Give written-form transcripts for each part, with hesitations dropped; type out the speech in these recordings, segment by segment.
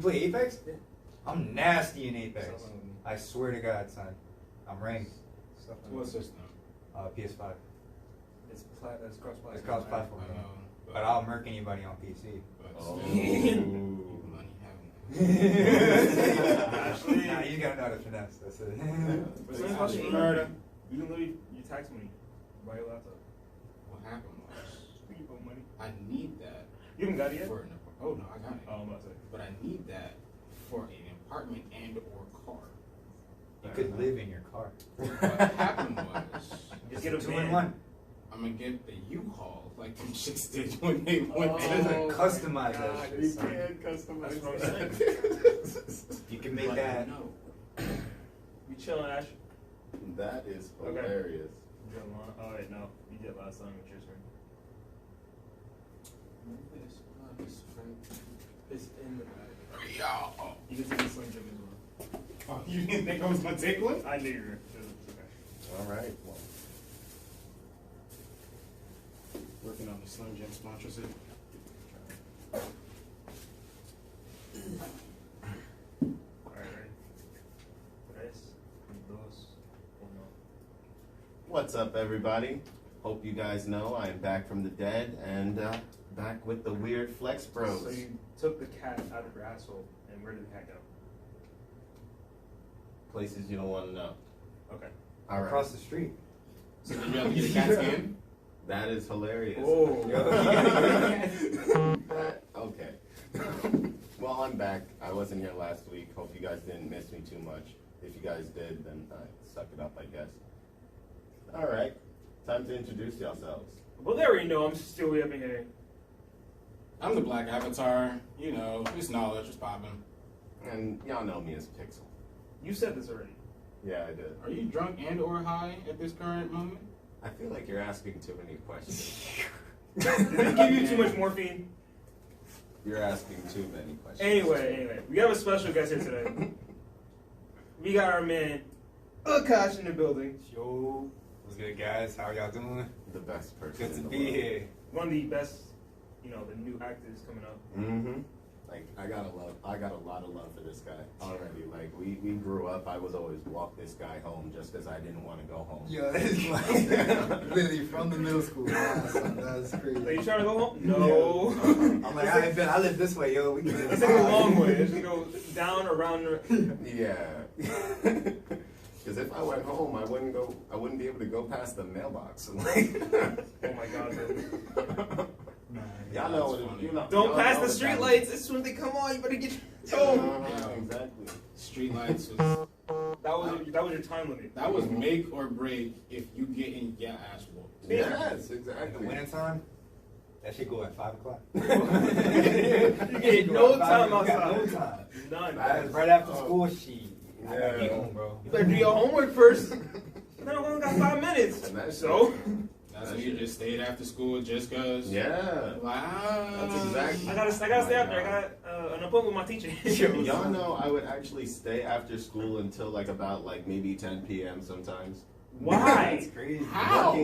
play Apex? Yeah. I'm nasty in Apex. I swear to God, son. I'm ranked. What system? PS5. It's cross-platform. It's cross-platform. I know, But I'll murk anybody on PC. But Oh. still, money Actually, Nah, you gotta know how to finesse. That's it. but something about you can literally use tax money. Buy your laptop. What happened was, You put money. I need that. You haven't got it yet? For oh no, I got it. Oh, I'm about to say. But I need that for an apartment and or car. You could live in your car. What happened was, Just get a two van. in one. I'm gonna get the U-Haul like them chicks did when they went Oh, to Customize that God, shit. You son. can customize That's what I'm that. You can make But that. No. You chilling, Ash? That is Okay. hilarious. You did one. Oh wait, no, you did last time with your turn. It's in the bag. Y'all. You can take the Slim Jim as well. Oh, you didn't think I was gonna take one? I knew you were. It's okay. All right. Well, Working on the Slim Jim sponsorship. Alright, ready? Tres, dos, uno. what's up, everybody? Hope you guys know I am back from the dead and back with the weird Flex Bros. So you took the cat out of your asshole, and where did the cat go? Places you don't want to know. Okay. All right. Across the street. So did you have to get a CAT scan? That is hilarious. Oh. Okay. Well, I'm back. I wasn't here last week. Hope you guys didn't miss me too much. If you guys did, then suck it up, I guess. All right. Time to introduce yourselves. Well, they already know I'm still way up in here. I'm the Black Avatar. You know, it's knowledge, it's popping. And y'all know me as Pixel. You said this already. Yeah, I did. Are you drunk and or high at this current moment? I feel like you're asking too many questions. Did they give you too much morphine? You're asking too many questions. Anyway, we have a special guest here today. We got our man, Akash, in the building. Yo, what's good, guys? How y'all doing? The best person. Good to in the be world. here. One of the best, the new actors coming up. Mm-hmm. Like I got a lot of love for this guy already. Like we grew up. I was always walk this guy home just because I didn't want to go home. Yo, it's like literally from the middle school. Wow, son, that's Are you crazy. trying to go home? No. I'm like, I live this way, yo. We can Let's take a long way. Let's just go down, around. Yeah. Because if I went home, I wouldn't be able to go past the mailbox. Like, Oh my God, man. y'all know what That's it, you know. Don't y'all pass know the what street that lights. As soon as they come on, you better get is. your home. Exactly. Street lights was That was your time limit. that was make or break if you get in your ass whooped. Yes, In the exactly. wintertime, that shit go at 5 o'clock. You get no time You got outside. no time. None. Right after school, I gotta be Yeah. home, bro. You better do your homework first. Then we only got 5 minutes. And that's So, That's when you just stayed after school just cause. Yeah. Wow. That's exactly. I gotta stay after. I got an appointment with my teacher. Y'all know I would actually stay after school until like about like maybe 10 p.m. sometimes. Why? That's crazy. How?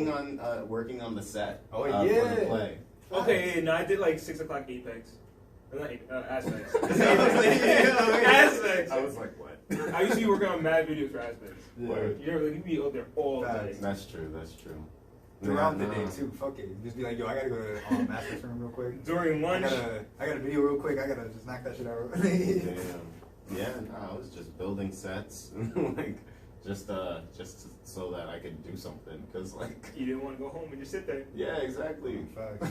Working on the set. Oh, for yeah. the play. Okay, no, I did like 6 o'clock Apex. Not Aspects. Yeah. Aspects. I was like, what? I used to be working on mad videos for Aspects. Word. You be out there all day. Facts. That's true. That's true. Throughout Yeah, the no. day too. Fuck it. Just be like, yo, I gotta go to master's room real quick. During lunch. I got a video real quick. I gotta just knock that shit out. Damn. Yeah, no, I was just building sets, like just so that I could do something. Cause like, You didn't want to go home and just sit there. yeah, exactly. Facts.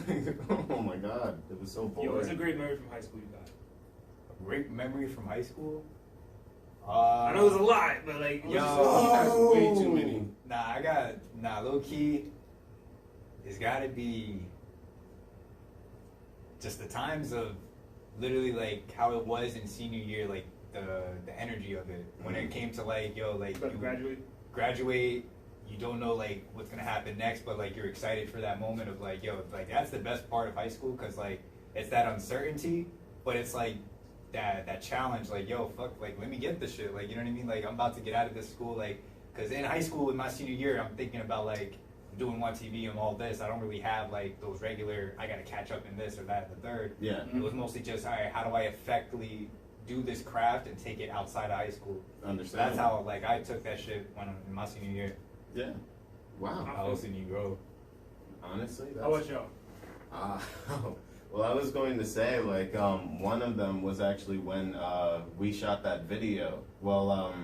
Oh my god, it was so boring. Yo, it's a great memory from high school you got. Great memory from high school. I know there's a lot, but like, Yo. That's way too many. Low key. It's gotta be just the times of literally like how it was in senior year, like the energy of it when it came to like, yo, like about to you graduate. you don't know like what's gonna happen next, but like you're excited for that moment of like, yo, like that's the best part of high school, because like it's that uncertainty, but it's like that challenge, like, yo, fuck, like let me get this shit, like, you know what I mean, like I'm about to get out of this school, like, because in high school in my senior year I'm thinking about like doing one TV and all this. I don't really have like those regular, I gotta catch up in this or that and the third. Yeah. It was mostly just, all right, how do I do this craft and take it outside of high school. Understand? That's how like I took that shit when in my senior year. Yeah. Wow. How else did you grow? Honestly, that's. How about y'all? Well, I was going to say, like, one of them was actually when we shot that video. Well,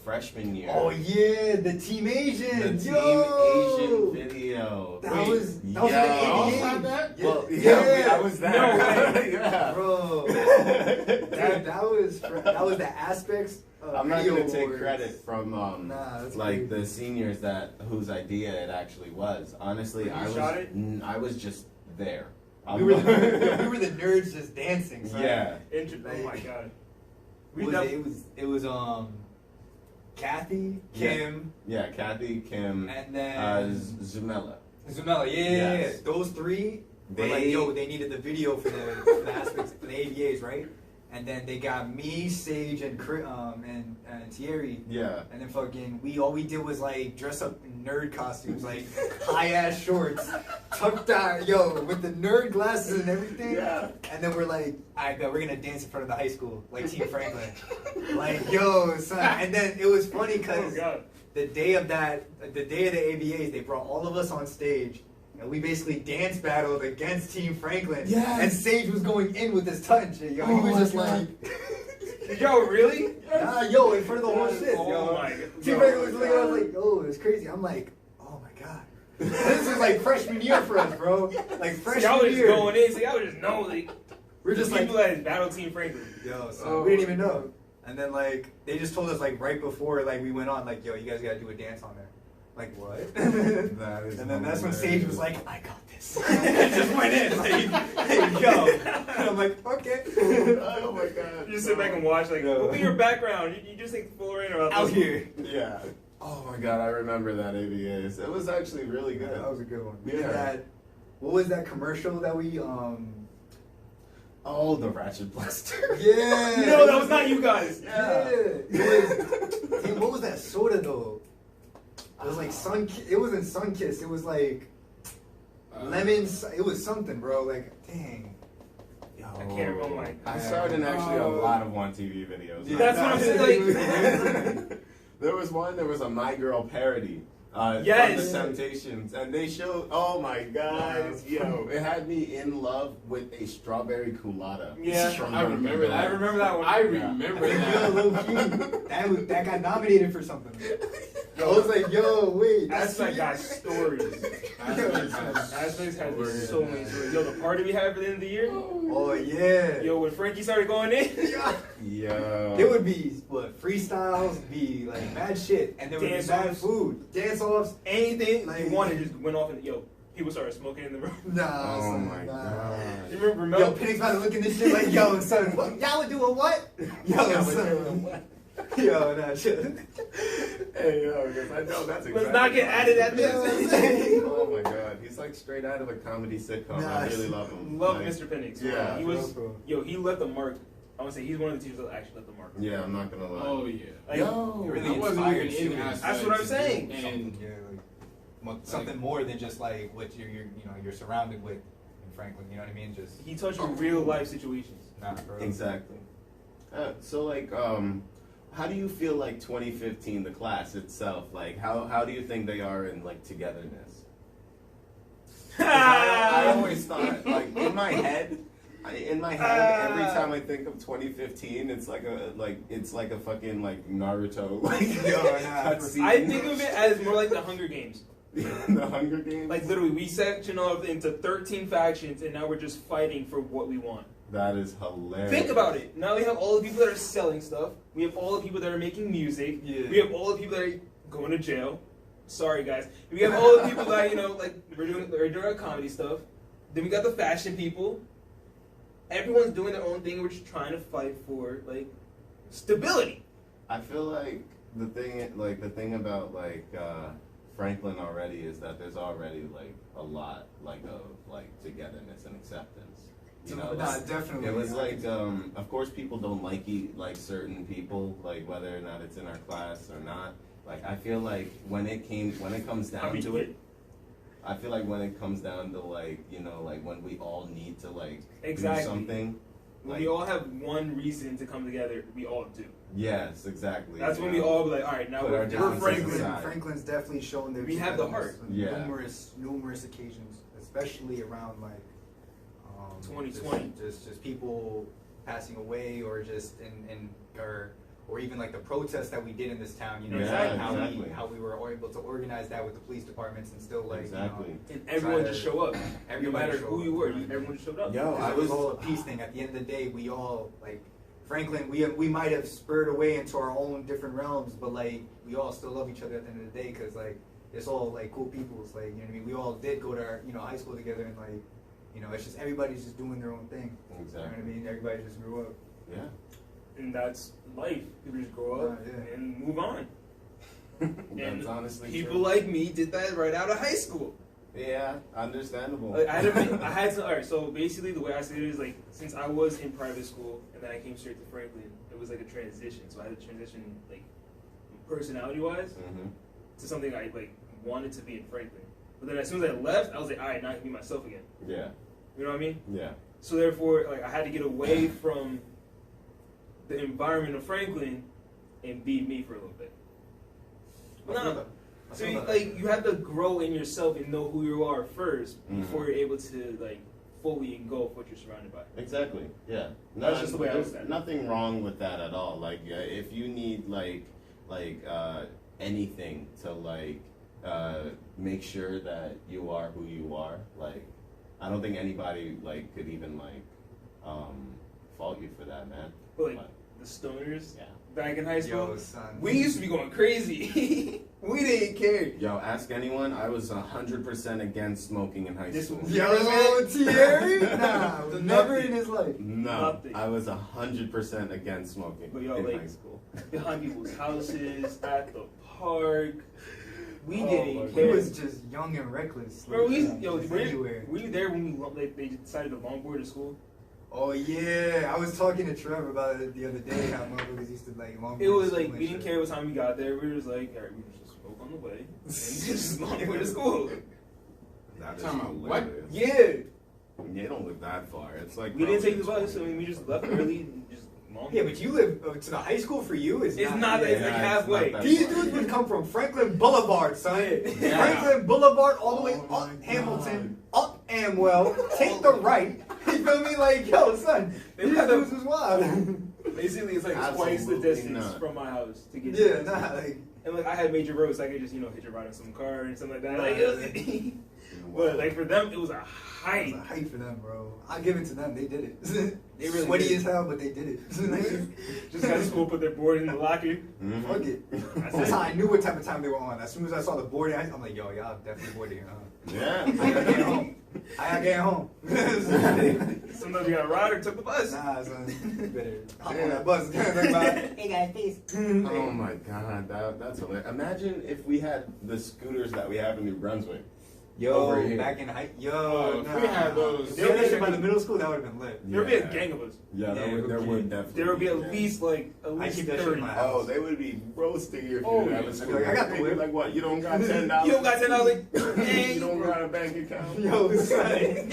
freshman year. Oh yeah, the Team Asian. The Team Yo! Asian video. That was yeah. the 88. Shot that? Yeah. Well, Yeah. I was there. No way. Yeah. Bro, dude, that was the aspects. Of I'm not video gonna take awards. credit from Nah, that's like crazy. the seniors whose idea it actually was. Honestly, You I was shot it? I was just there. We were the nerds just dancing. Son. Yeah. Oh my god. It was Kathy, Kim, Yeah, Kathy, Kim, and then Zumela. Zumela. Yeah. Yes. Those three were like, They- yo, they needed the video for the aspects for the AVAs, right? And then they got me, Sage, and Thierry. Yeah. And then fucking, all we did was like dress up in nerd costumes, like high ass shorts, tucked down, yo, with the nerd glasses and everything. Yeah. And then we're like, I bet we're gonna dance in front of the high school, like Team Franklin. Like, yo, son. And then it was funny Oh because god. the day of the AVAs, they brought all of us on stage. And we basically dance battled against Team Franklin. Yes. And Sage was going in with his touch. Yo, he Oh was my just God. like, Did y'all really? nah, yo, in front of the whole shit. Oh yo. my god. Team Franklin was looking at us like, oh, it's crazy. I'm like, oh my god. This is like freshman year for us, bro. Like So freshman y'all was just year. going in, so y'all was just know like We're just people like, that is Battle Team Franklin. yo, so Oh we didn't my even know. God. And then like they just told us like right before like we went on like, yo, you guys gotta do a dance on there. Like what? That is And then that's when hilarious. Sage was like, I got this. And just went in like, hey, yo. And I'm like, okay. Oh my god. You just sit back and watch like, No. what be your background? You just think full rain or Out here. Yeah. Oh my god, I remember that AVAs. It was actually really good. That was a good one. We did Yeah. that. What was that commercial that we Oh, the Ratchet Blaster. Yeah. No, that was not you guys. Yeah. It was. Damn, what was that soda though? It was like It wasn't Sunkiss. It was like lemon. It was something, bro. Like, dang. Yo. I can't remember my. I starred in actually a lot of One TV videos. Yeah, That's what I'm saying, Like, there was a My Girl parody. Yes. From the Temptations, and they showed. Oh my god, yo! It had me in love with a strawberry culotta. Yeah, from I Dunkin' remember that. I Donuts. remember that one. I Yeah. remember Yo, that. low key. That got nominated for something. I was like, yo, wait. Aspect got stories. Aspect has Aspects had stories, so many man. stories. Yo, the party we had for the end of the year. Oh yeah. Yo, when Frankie started going in. Yo. There would be freestyles, be like mad shit, and there would Dance be mad offs. food, dance offs. Anything Like- you wanted just went off and yo, people started smoking in the room. Nah, Oh son, my nah. god. You remember Yo, Mel? Penix about to look at this shit like, yo, son, what? Y'all would do a what? Yo, son. Yo, nah, shit. Hey, yo, because I know that's exactly. Let's not get added at this. Oh my god, he's like straight out of a comedy sitcom. Nah, I really love him. Love Like, Mr. Penix. Yeah. He was. Bro. Yo, he left a mark. I would say he's one of the teachers that actually left a mark. Yeah, I'm not gonna lie. Oh yeah. Like, Yo, It really I wasn't inspired even in students. That's what I'm saying. And Yeah, something more than just like what you're surrounded with in Franklin. You know what I mean? Just he touched on real life situations. nah, bro. Exactly. So like, how do you feel like 2015, the class itself, like how do you think they are in like togetherness? 'Cause I always thought like in my head, every time I think of 2015, it's like a fucking like Naruto like Yo, nah, cutscene. I think of it as more like the Hunger Games. the Hunger Games. Like literally, we section off into 13 factions, and now we're just fighting for what we want. That is hilarious. Think about it. Now we have all the people that are selling stuff. We have all the people that are making music. Yeah. We have all the people that are going to jail. Sorry, guys. We have all the people that like we're doing our comedy stuff. Then we got the fashion people. Everyone's doing their own thing. We're just trying to fight for like stability. I feel like the thing about Franklin already is that there's already like a lot like of like togetherness and acceptance. You know, nah, like, definitely. it was like of course people don't like certain people, like whether or not it's in our class or not. Like I feel like when it comes down to it, I feel like when it comes down to like, you know, like when we all need to like Exactly. do something, When Like, we all have one reason to come together, we all do. yes, exactly. That's when you we know? all be like, all right, now Put we're, our we're differences Franklin. aside. Franklin's definitely shown their We have the togetherness heart. on Yeah. numerous occasions, especially around like 2020. just people passing away, or just or even like the protests that we did in this town. You know, Yeah, how exactly. how we were able to organize that with the police departments and still like Exactly. And everyone Try just to- show up. No everybody matter show who up, you were, right? everyone just showed up. Yo, Because I it was was all a peace thing. At the end of the day, we all like Franklin. We might have spurred away into our own different realms, but like we all still love each other at the end of the day, because like it's all like cool people. It's like, you know what I mean. We all did go to our high school together, and like it's just everybody's just doing their own thing. You know what I Exactly. mean? Everybody just grew up. Yeah. And that's life. People just grow up Yeah. and move on. That's honestly People true. like me did that right out of high school. Yeah, understandable. Like, I had to. Alright, so basically the way I see it is like, since I was in private school and then I came straight to Franklin, it was like a transition. So I had to transition like personality wise Mhm. to something I like wanted to be in Franklin. But then as soon as I left, I was like, alright, now I can be myself again. Yeah. You know what I mean? Yeah. So therefore, like I had to get away from the environment of Franklin and be me for a little bit. I feel No. that. I So feel you, that. like you have to grow in yourself and know who you are first before Mhm. you're able to like fully engulf what you're surrounded by. Exactly. Yeah. That's just the way I there's look at it. nothing wrong with that at all. Like, if you need anything to make sure that you are who you are, like, I don't think anybody could even fault you for that, man. But like the stoners Yeah. back in high school, Yo, son. we used to be going crazy. We didn't care. Yo, ask anyone. I was 100% against smoking in high This school. was- Yo, Thierry? Nah, The never nothing. in his life. No, Nothing. I was 100% against smoking But yo, in like, high school. Behind people's houses, at the park, we Oh didn't my He care. was just young and reckless. Bro, Just were anywhere. you there when they decided to longboard at school? Oh yeah, I was talking to Trevor about it the other day. How motherfuckers used to like long. It was school like and we didn't shit. care what time we got there. We were just like, alright, we just smoke on the way and just longboard to school. That is Talking about what? hilarious. Yeah, You don't live that far. It's like we didn't take the probably bus. I mean, we just left early and just longboard. Yeah, but you live to the high school for you is It's not. not that- it's like it's halfway. not that These far. dudes would come from Franklin Boulevard, son. Yeah. Franklin Boulevard all the way Oh up my Hamilton, up Amwell, take the right. You feel me? Like, yo, son, They these had a- dudes was wild. Basically, it's like twice the Absolutely distance not. from my house to get. Yeah, to nah, like, And like I had major roads, so I could just hitch a ride on some car and something like that. Like, Nah, it was, but like for them, it was a it height. was a hype for them, bro. I give it to them. They did it. They really Sweaty did. as hell, but they did it. Just got to school, put their board in the locker. Mhm. Fuck it. That's That's it. how I knew what type of time they were on. As soon as I saw the boarding, I'm like, yo, y'all definitely boarding, huh? Yeah. I gotta get home. I gotta get home. Sometimes you got a ride or took the bus. Nah, son. You better hop on Yeah. that bus. Hey guys, peace. Oh my god, that's hilarious. Imagine if we had the scooters that we have in New Brunswick. Yo, Over here. back in high, yo, Oh, if we had those- If they had that shit by the middle school, that would have been lit. There would be a gang of us. Yeah, Yeah, there okay. would definitely. There would be a at gang. least I 30. keep that shit in my house. Oh, they would be roasting you if Oh, you didn't have yeah. a I'd be scooter. like, I got the They'd be whip. like, what? You don't got $10? You don't got $10? Like, You don't got a bank account? Yo, son.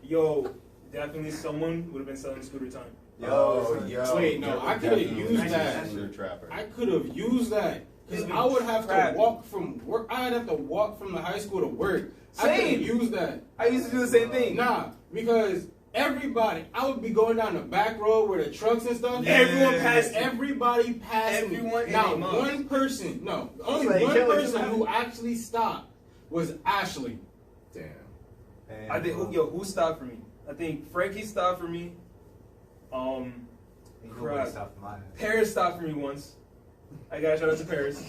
Yo, definitely someone would have been selling scooter time. Oh, yo. Wait, no, that I would could've definitely used be that. a scooter trapper. I could have used that. Because It's I would have crap. to walk from work. I'd have to walk from the high school to work. I could Same. have used that. I used to do the same thing. Nah, because everybody, I would be going down the back road where the trucks and stuff. Yeah. Everyone passed you. Everybody passed Everyone me. and Not their mom. one person. No, only Like, one yo, like, person just- who actually stopped was Ashley. Damn. I think who stopped for me? I think Frankie stopped for me. Nobody stopped mine. Paris stopped for me once. I got a shout out to Paris.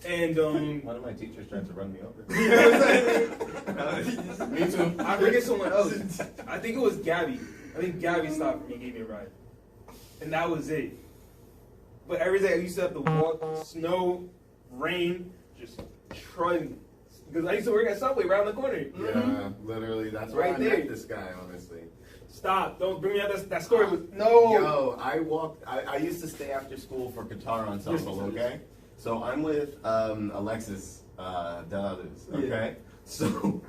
And One of my teachers tried to run me over. Me too. I forget someone else. I think it was Gabby. I think Gabby stopped for me and gave me a ride. And that was it. But every day I used to have to walk, snow, rain, just trudging. Because I used to work at Subway right around the corner. Yeah, literally. That's where Right I there. met this guy, honestly. Stop. Don't bring me out that story. No. Yo, I used to stay after school for guitar ensemble, okay? So I'm with Alexis Delades, okay? Yeah. So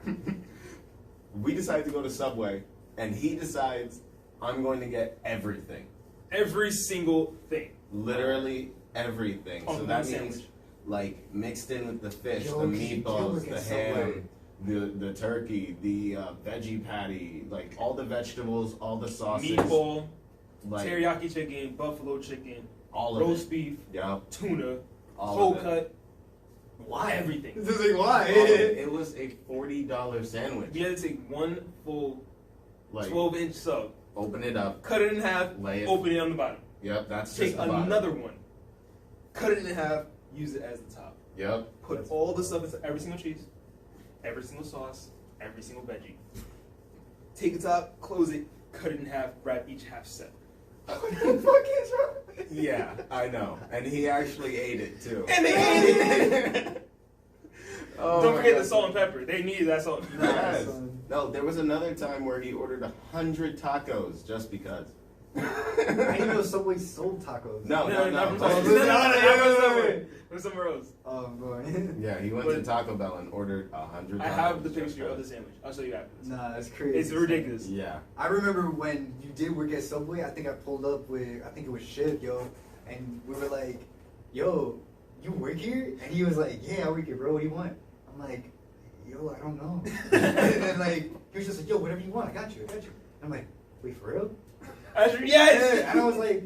we decided to go to Subway, and he decides I'm going to get everything. Every single thing. Literally everything. On So one that sandwich. means like mixed in with the fish, Yo, the can you meatballs, look the at ham, the turkey, the veggie patty, like all the vegetables, all the sauces, Meatball, like teriyaki chicken, buffalo chicken, all of roast it. beef, Yeah, tuna, all cold of it. cut, Why? everything. This is like, why? All of it. It was a $40 sandwich. We had to take one full Like 12-inch sub, open it up, cut it in half, lay it. open it on the bottom. Yep, that's Take just the bottom. another one, cut it in half, use it as the top. Yep. Put all the stuff inside, every single cheese, every single sauce, every single veggie. Take the top, close it, cut it in half, grab each half separate. What the fuck is wrong? Yeah, I know. And he actually ate it too. And they ate it! Oh Don't my forget God. the salt and pepper. They needed that salt. Yes. No, there was another time where he ordered 100 tacos just because. I didn't know Subway sold tacos. No, No, no, not no. from Taco no, Bell. no, No, no, from no, somewhere. From somewhere else. Oh, boy. Yeah, he went to Taco Bell and ordered 100 tacos. I have the just picture of the because. sandwich. I'll show you after this. Nah, that's crazy. It's ridiculous. Yeah. I remember when you did work at Subway, I think I pulled up with, I think it was Shiv, yo, and we were like, yo, you work here? And he was like, yeah, I work here, bro, what do you want? I'm like, yo, I don't know. And then like, he was just like, yo, whatever you want, I got you. I'm like, wait, for real? Yes! And I was like,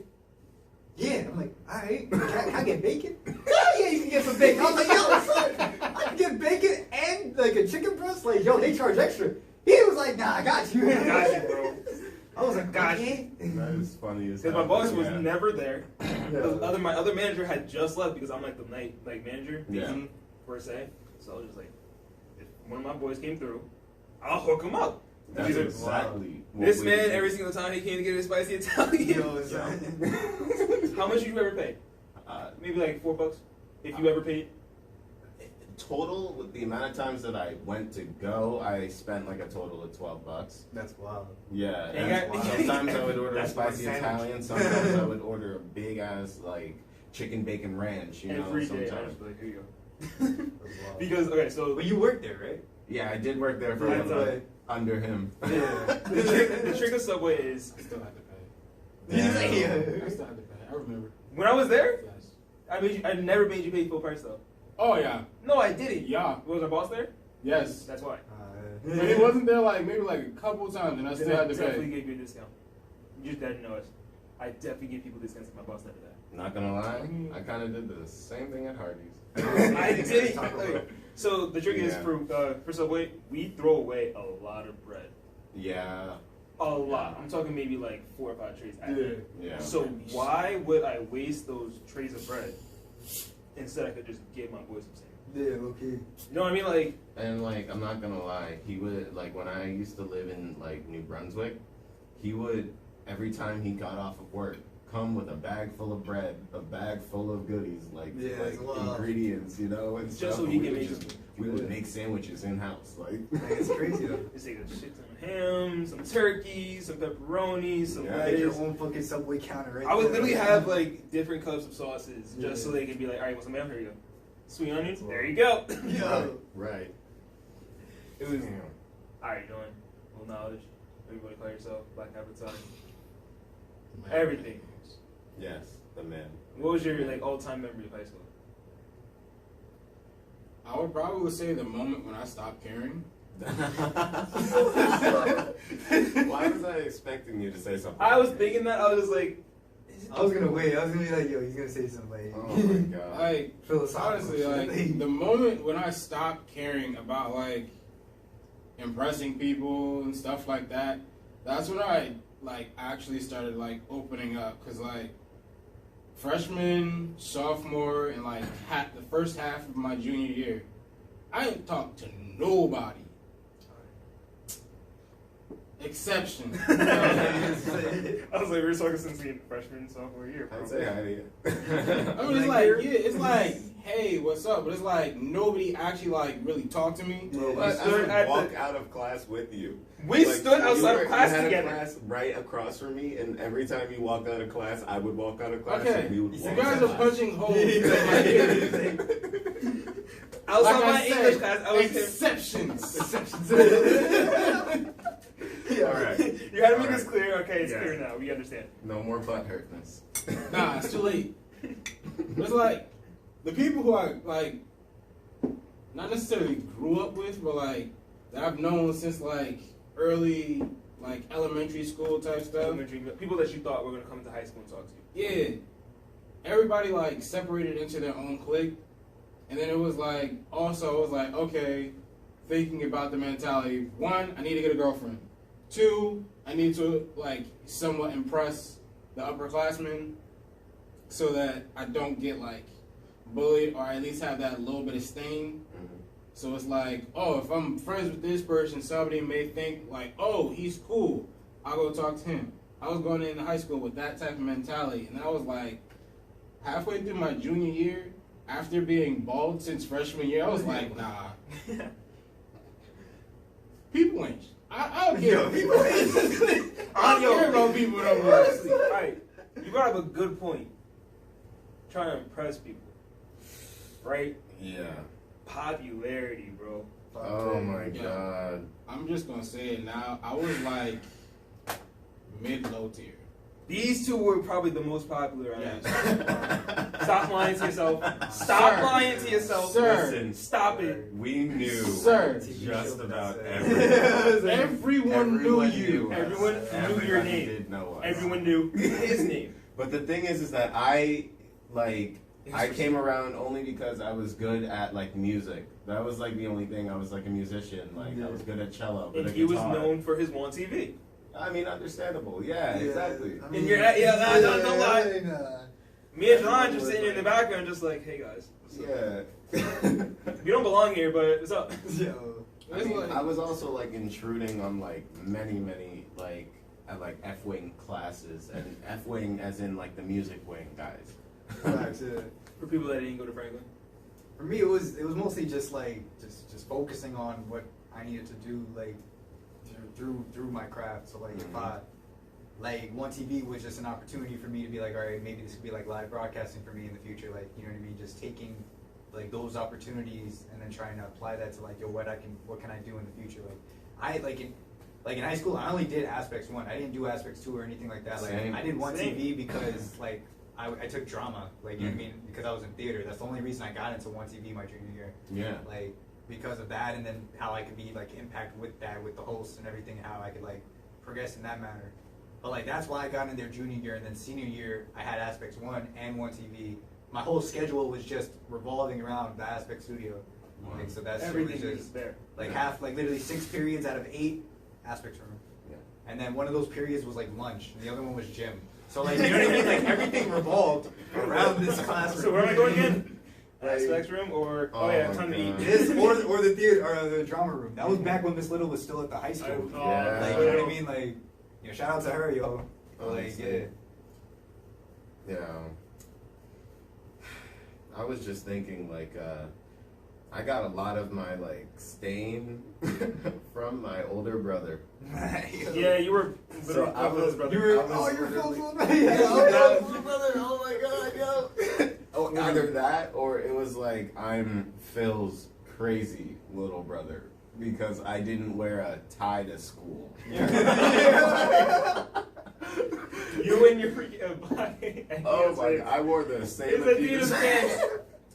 yeah. I'm like, all right, can I get bacon? Yeah, you can get some bacon. I was like, yo, son, I can get bacon and like a chicken breast? Like, yo, they charge extra. He was like, nah, I got you. Got you, bro. I was like, Got okay. That is funny as Because hell. my boss was Yeah. never there. Yeah. My other manager had just left because I'm like the night manager, Yeah. per se. So I was just like, if one of my boys came through, I'll hook him up. That's He's like, exactly what This we man, did. every single time he came to get his spicy Italian. Yo, son. How much did you ever pay? Maybe like $4 if you ever paid. Total, with the amount of times that I went to go, I spent like a total of $12. That's wild. Yeah, And and you got- sometimes I would order a That's one spicy sandwich. Italian. Sometimes I would order a big ass like chicken bacon ranch. You know, Every day, I was sometimes. like, here you go. That's wild. Because okay, so But you worked there, right? Yeah, I did work there for Yeah, one but- month under him. Yeah. the trick of Subway is I still had to pay. He's like, I yeah. still had to pay. I remember. when I was there, Yes. I never made you pay full price though. Oh yeah. No, I didn't. Yeah. Was my boss there? Yes. That's why. But he wasn't there like maybe like a couple times, and I still had to definitely pay. gave you a discount. You just didn't know it. I definitely give people discounts if my boss never there. Not gonna lie, I kind of did the same thing at Hardee's. I did. Taco Bell. So the trick is Yeah. for Subway, we throw away a lot of bread. Yeah, A lot. I'm talking maybe like 4 or 5 trays. a day. yeah. So why would I waste those trays of bread? Instead, I could just give my boys some sandwich. Yeah, okay. You know what I mean? Like, And like, I'm not gonna lie, he would like when I used to live in like New Brunswick, he would every time he got off of work come with a bag full of bread, a bag full of goodies, like Yeah, like wow. ingredients, you know, and Just stuff. so and he we can would make just we would make sandwiches in house, like. Like, it's crazy though. just take a shit ton of ham, some turkey, some pepperoni, some Yeah. Like your lettuce. own fucking Subway counter, right? I would there. literally have like different cups of sauces just Yeah. so they can be like, all right, want some mayo? Here you go. Sweet onions? There you go. Yo. Right. It was, Damn. all right, doing a little knowledge. Everybody call yourself Black Avatar. Everything. Yes, the man. What was your like all-time memory of high school? I would probably say the moment when I stopped caring. Why was I expecting you to say something? I was like thinking that. I was just like, I was gonna wait. I was gonna be like, yo, he's gonna say something like, Oh my god. Like philosophical honestly, shit. like the moment when I stopped caring about like impressing people and stuff like that, that's when I like actually started like opening up. Cause like freshman, sophomore, and like the first half of my junior year, I didn't talk to nobody. Exception. I was like, we were talking since we freshman, sophomore year. I'd say hi to you. I mean, it's like, yeah, it's like, hey, what's up? But it's like nobody actually like really talked to me. Yeah. But I stood would at walk the- out of class with you. We Like, stood outside you of class you had together. A class right across from me, and every time you walked out of class, I would walk out of class. Okay, and we would you walk guys out are of class. punching holes in my ears. Outside Like my I English said, class, I was him. exceptions. Yeah. All right. You gotta make All this right. clear. Okay, it's Yes. clear butt hurtness. Nah, it's too late. It's like the people who I like, not necessarily grew up with, but like that I've known since like early like elementary school type stuff. Elementary people that you thought were gonna come to high school and talk to you. Yeah, everybody like separated into their own clique, and then it was like also it was like okay, thinking about the mentality. One, I need to get a girlfriend. Two, I need to like somewhat impress the upperclassmen so that I don't get like bullied or at least have that little bit of stain. So it's like, oh, if I'm friends with this person, somebody may think like, oh, he's cool. I'll go talk to him. I was going into high school with that type of mentality, and I was like, halfway through my junior year, after being bald since freshman year, I was like, nah. People ain't. I don't care. People ain't. I don't care about people no more. Right. You brought up a good point. Trying to impress people. Right? Yeah. Popularity, bro. Oh my Yeah. god. I'm just gonna say it now. I was like mid-low tier. These two were probably the most popular. On Yes. that. Stop lying to yourself. Stop Sir. lying to yourself. Sir. Listen, Stop it. we knew Sir. just about Everyone everyone knew you. Everyone knew your Everybody name. did know us. Everyone knew his name. But the thing is that I came around only because I was good at like music. That was like the only thing. I was like a musician. Like I was good at cello. Good And at he was guitar. known for his one TV. I mean, understandable. Yeah, exactly. And you're don't lie. Me and John just sitting in the background, just like, hey guys. Yeah. You don't belong here, but what's up? Yo. I mean, I was also like intruding on like many like at like F-wing classes and F-wing as in like the music wing guys. Facts, yeah. For people that didn't go to Franklin. For me, it was mostly just like just focusing on what I needed to do like through my craft. So like if I like One TV was just an opportunity for me to be like, all right, maybe this could be like live broadcasting for me in the future. Like you know what I mean? Just taking like those opportunities and then trying to apply that to like yo what can I do in the future? Like I in high school I only did Aspects 1. I didn't do Aspects 2 or anything like that. Like Same. I did One Same. TV because like I took drama, like you know what I mean, because I was in theater. That's the only reason I got into One TV my junior year. Yeah. Like because of that, and then how I could be like impact with that, with the hosts and everything, how I could like progress in that manner. But like that's why I got in there junior year, and then senior year I had Aspects 1 and One TV. My whole schedule was just revolving around the Aspect Studio. Like so that's Everything was was just there. like half, like literally 6 periods out of 8 Aspects room. Yeah. And then one of those periods was like lunch, and the other one was gym. So like, you know what I mean? Like everything revolved around this classroom. So where am I going again? Like- Aspects room or Oh yeah, my time to God. eat. This or the theater or the drama room. That was back when Miss Little was still at the high school. Yeah. Like you know what I mean? Like you know, shout out to her, yo. Like Honestly. yeah. Yeah. I was just thinking like I got a lot of my like stain from my older brother. Yeah, you were. So I was- brother. You were I was oh you're literally- Phil's Yeah, little older brother. Oh my god, yo. Oh, either that or it was like I'm Phil's crazy little brother because I didn't wear a tie to school. You and your black. Oh my god, I wore the same It's Adidas Adidas pants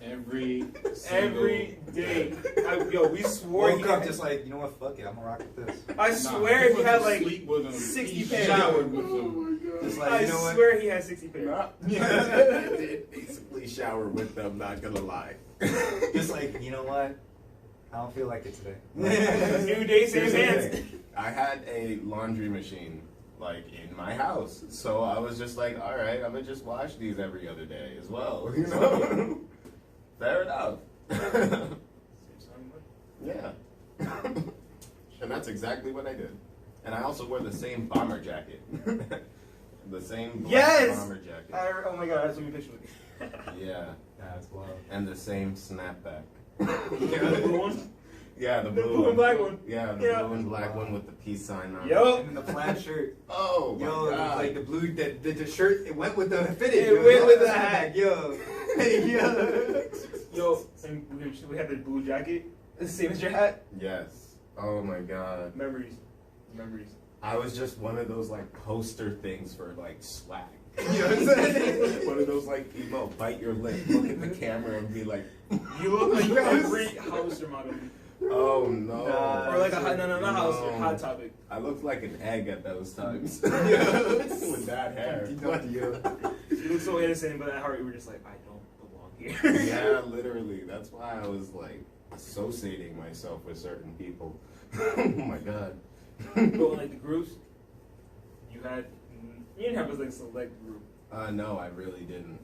Every every day. Yo, we swore Woke he up had, just like, you know what, fuck it, I'm gonna rock with this. I swear he had like sleep with him. 60 He pairs. showered with them. Just like, I you know what? swear he had 60 pairs. I did basically shower with them, not gonna lie. Just like, you know what? I don't feel like it today. New day, same Here's the hands. thing. I had a laundry machine like in my house, so I was just like, all right, I'm gonna just wash these every other day as well. You know, fair enough. Yeah, and that's exactly what I did. And I also wore the same bomber jacket, the same black Yes! bomber jacket. Oh my god, I have so many pictures of you. Yeah, That's wild. and the same snapback. The blue one? Yeah, the The blue, blue and black one. Yeah, the Yeah. blue and black one with the peace sign on. it. Yo. And then the plaid shirt. Oh my Yo, god. like the blue, the shirt, it went with the fitted. It yo. went with the Snapback, hat. Yo. Yo. Yo, and we had the blue jacket. The same as your hat. Yes. Oh my god. Memories. Memories. I was just one of those like poster things for like swag. You know what I'm saying? One of those like emo, bite your lip, look at the camera and be like, You look like Yes. every Hauser model. oh no. Nah. Or like a hot, no, not Hauser, No. Hot Topic. I looked like an egg at those times. Yes. With that hair. You look so innocent, but at heart you were just like, I don't belong here. Yeah, literally. That's why I was like associating myself with certain people. Oh my god. But like the groups, you didn't have a like select group. No, I really didn't.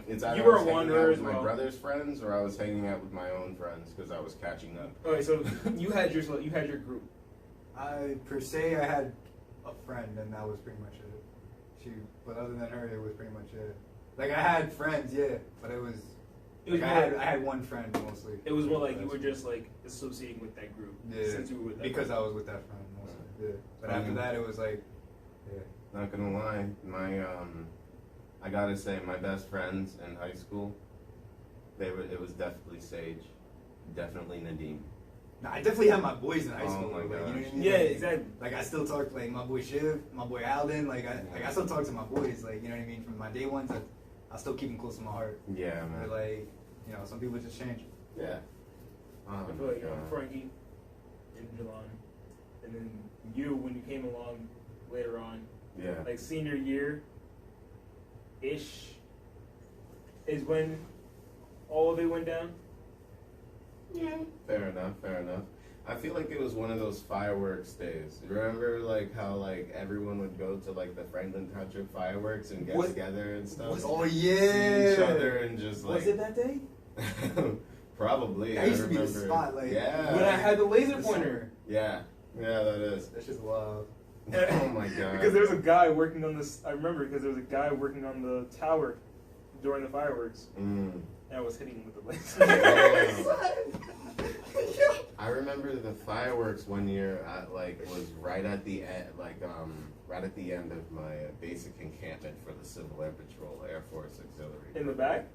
It's either You were I was a hanging wanderer out as with my well. brother's friends, or I was hanging out with my own friends because I was catching up. Okay, so you had your group. I per se, I had a friend, and that was pretty much it. But other than her, it was pretty much it. Like I had friends, yeah, but it was. It was Like, more, I had one friend mostly. it was more like you were just like associating with that group Yeah, since you were with that because group. I was with that friend mostly. Yeah, but after that, it was like, yeah. Not gonna lie, I gotta say, my best friends in high school, it was definitely Sage, definitely Nadim. Nah, I definitely had my boys in high Oh school. my like, you know what I gosh. mean? Yeah, Like, exactly. Like I still talk like my boy Shiv, my boy Alden. Like I still talk to my boys. Like you know what I mean? From my day ones, I still keep them close to my heart. Yeah, But man. like you know, some people just change. Yeah. Oh I feel my like God. Frankie and Jelon, and then you when you came along later on, Yeah. like senior year ish, is when all of it went down. Yeah. Fair enough. Fair enough. I feel like it was one of those fireworks days. Remember, like how like everyone would go to like the Franklin Township fireworks and get Was- together and stuff. Oh See yeah. each other and just like. Was it that day? Probably. That used to be the remember. spot, like- Yeah. When I had the laser The pointer. Yeah. Yeah, that is. That's just wild. Oh my god. Because there was a guy working on this. I remember because there was a guy working on the tower during the fireworks, Mm. and I was hitting him with the laser. I remember the fireworks one year. Was right at the end, right at the end of my basic encampment for the Civil Air Patrol Air Force Auxiliary. In the back.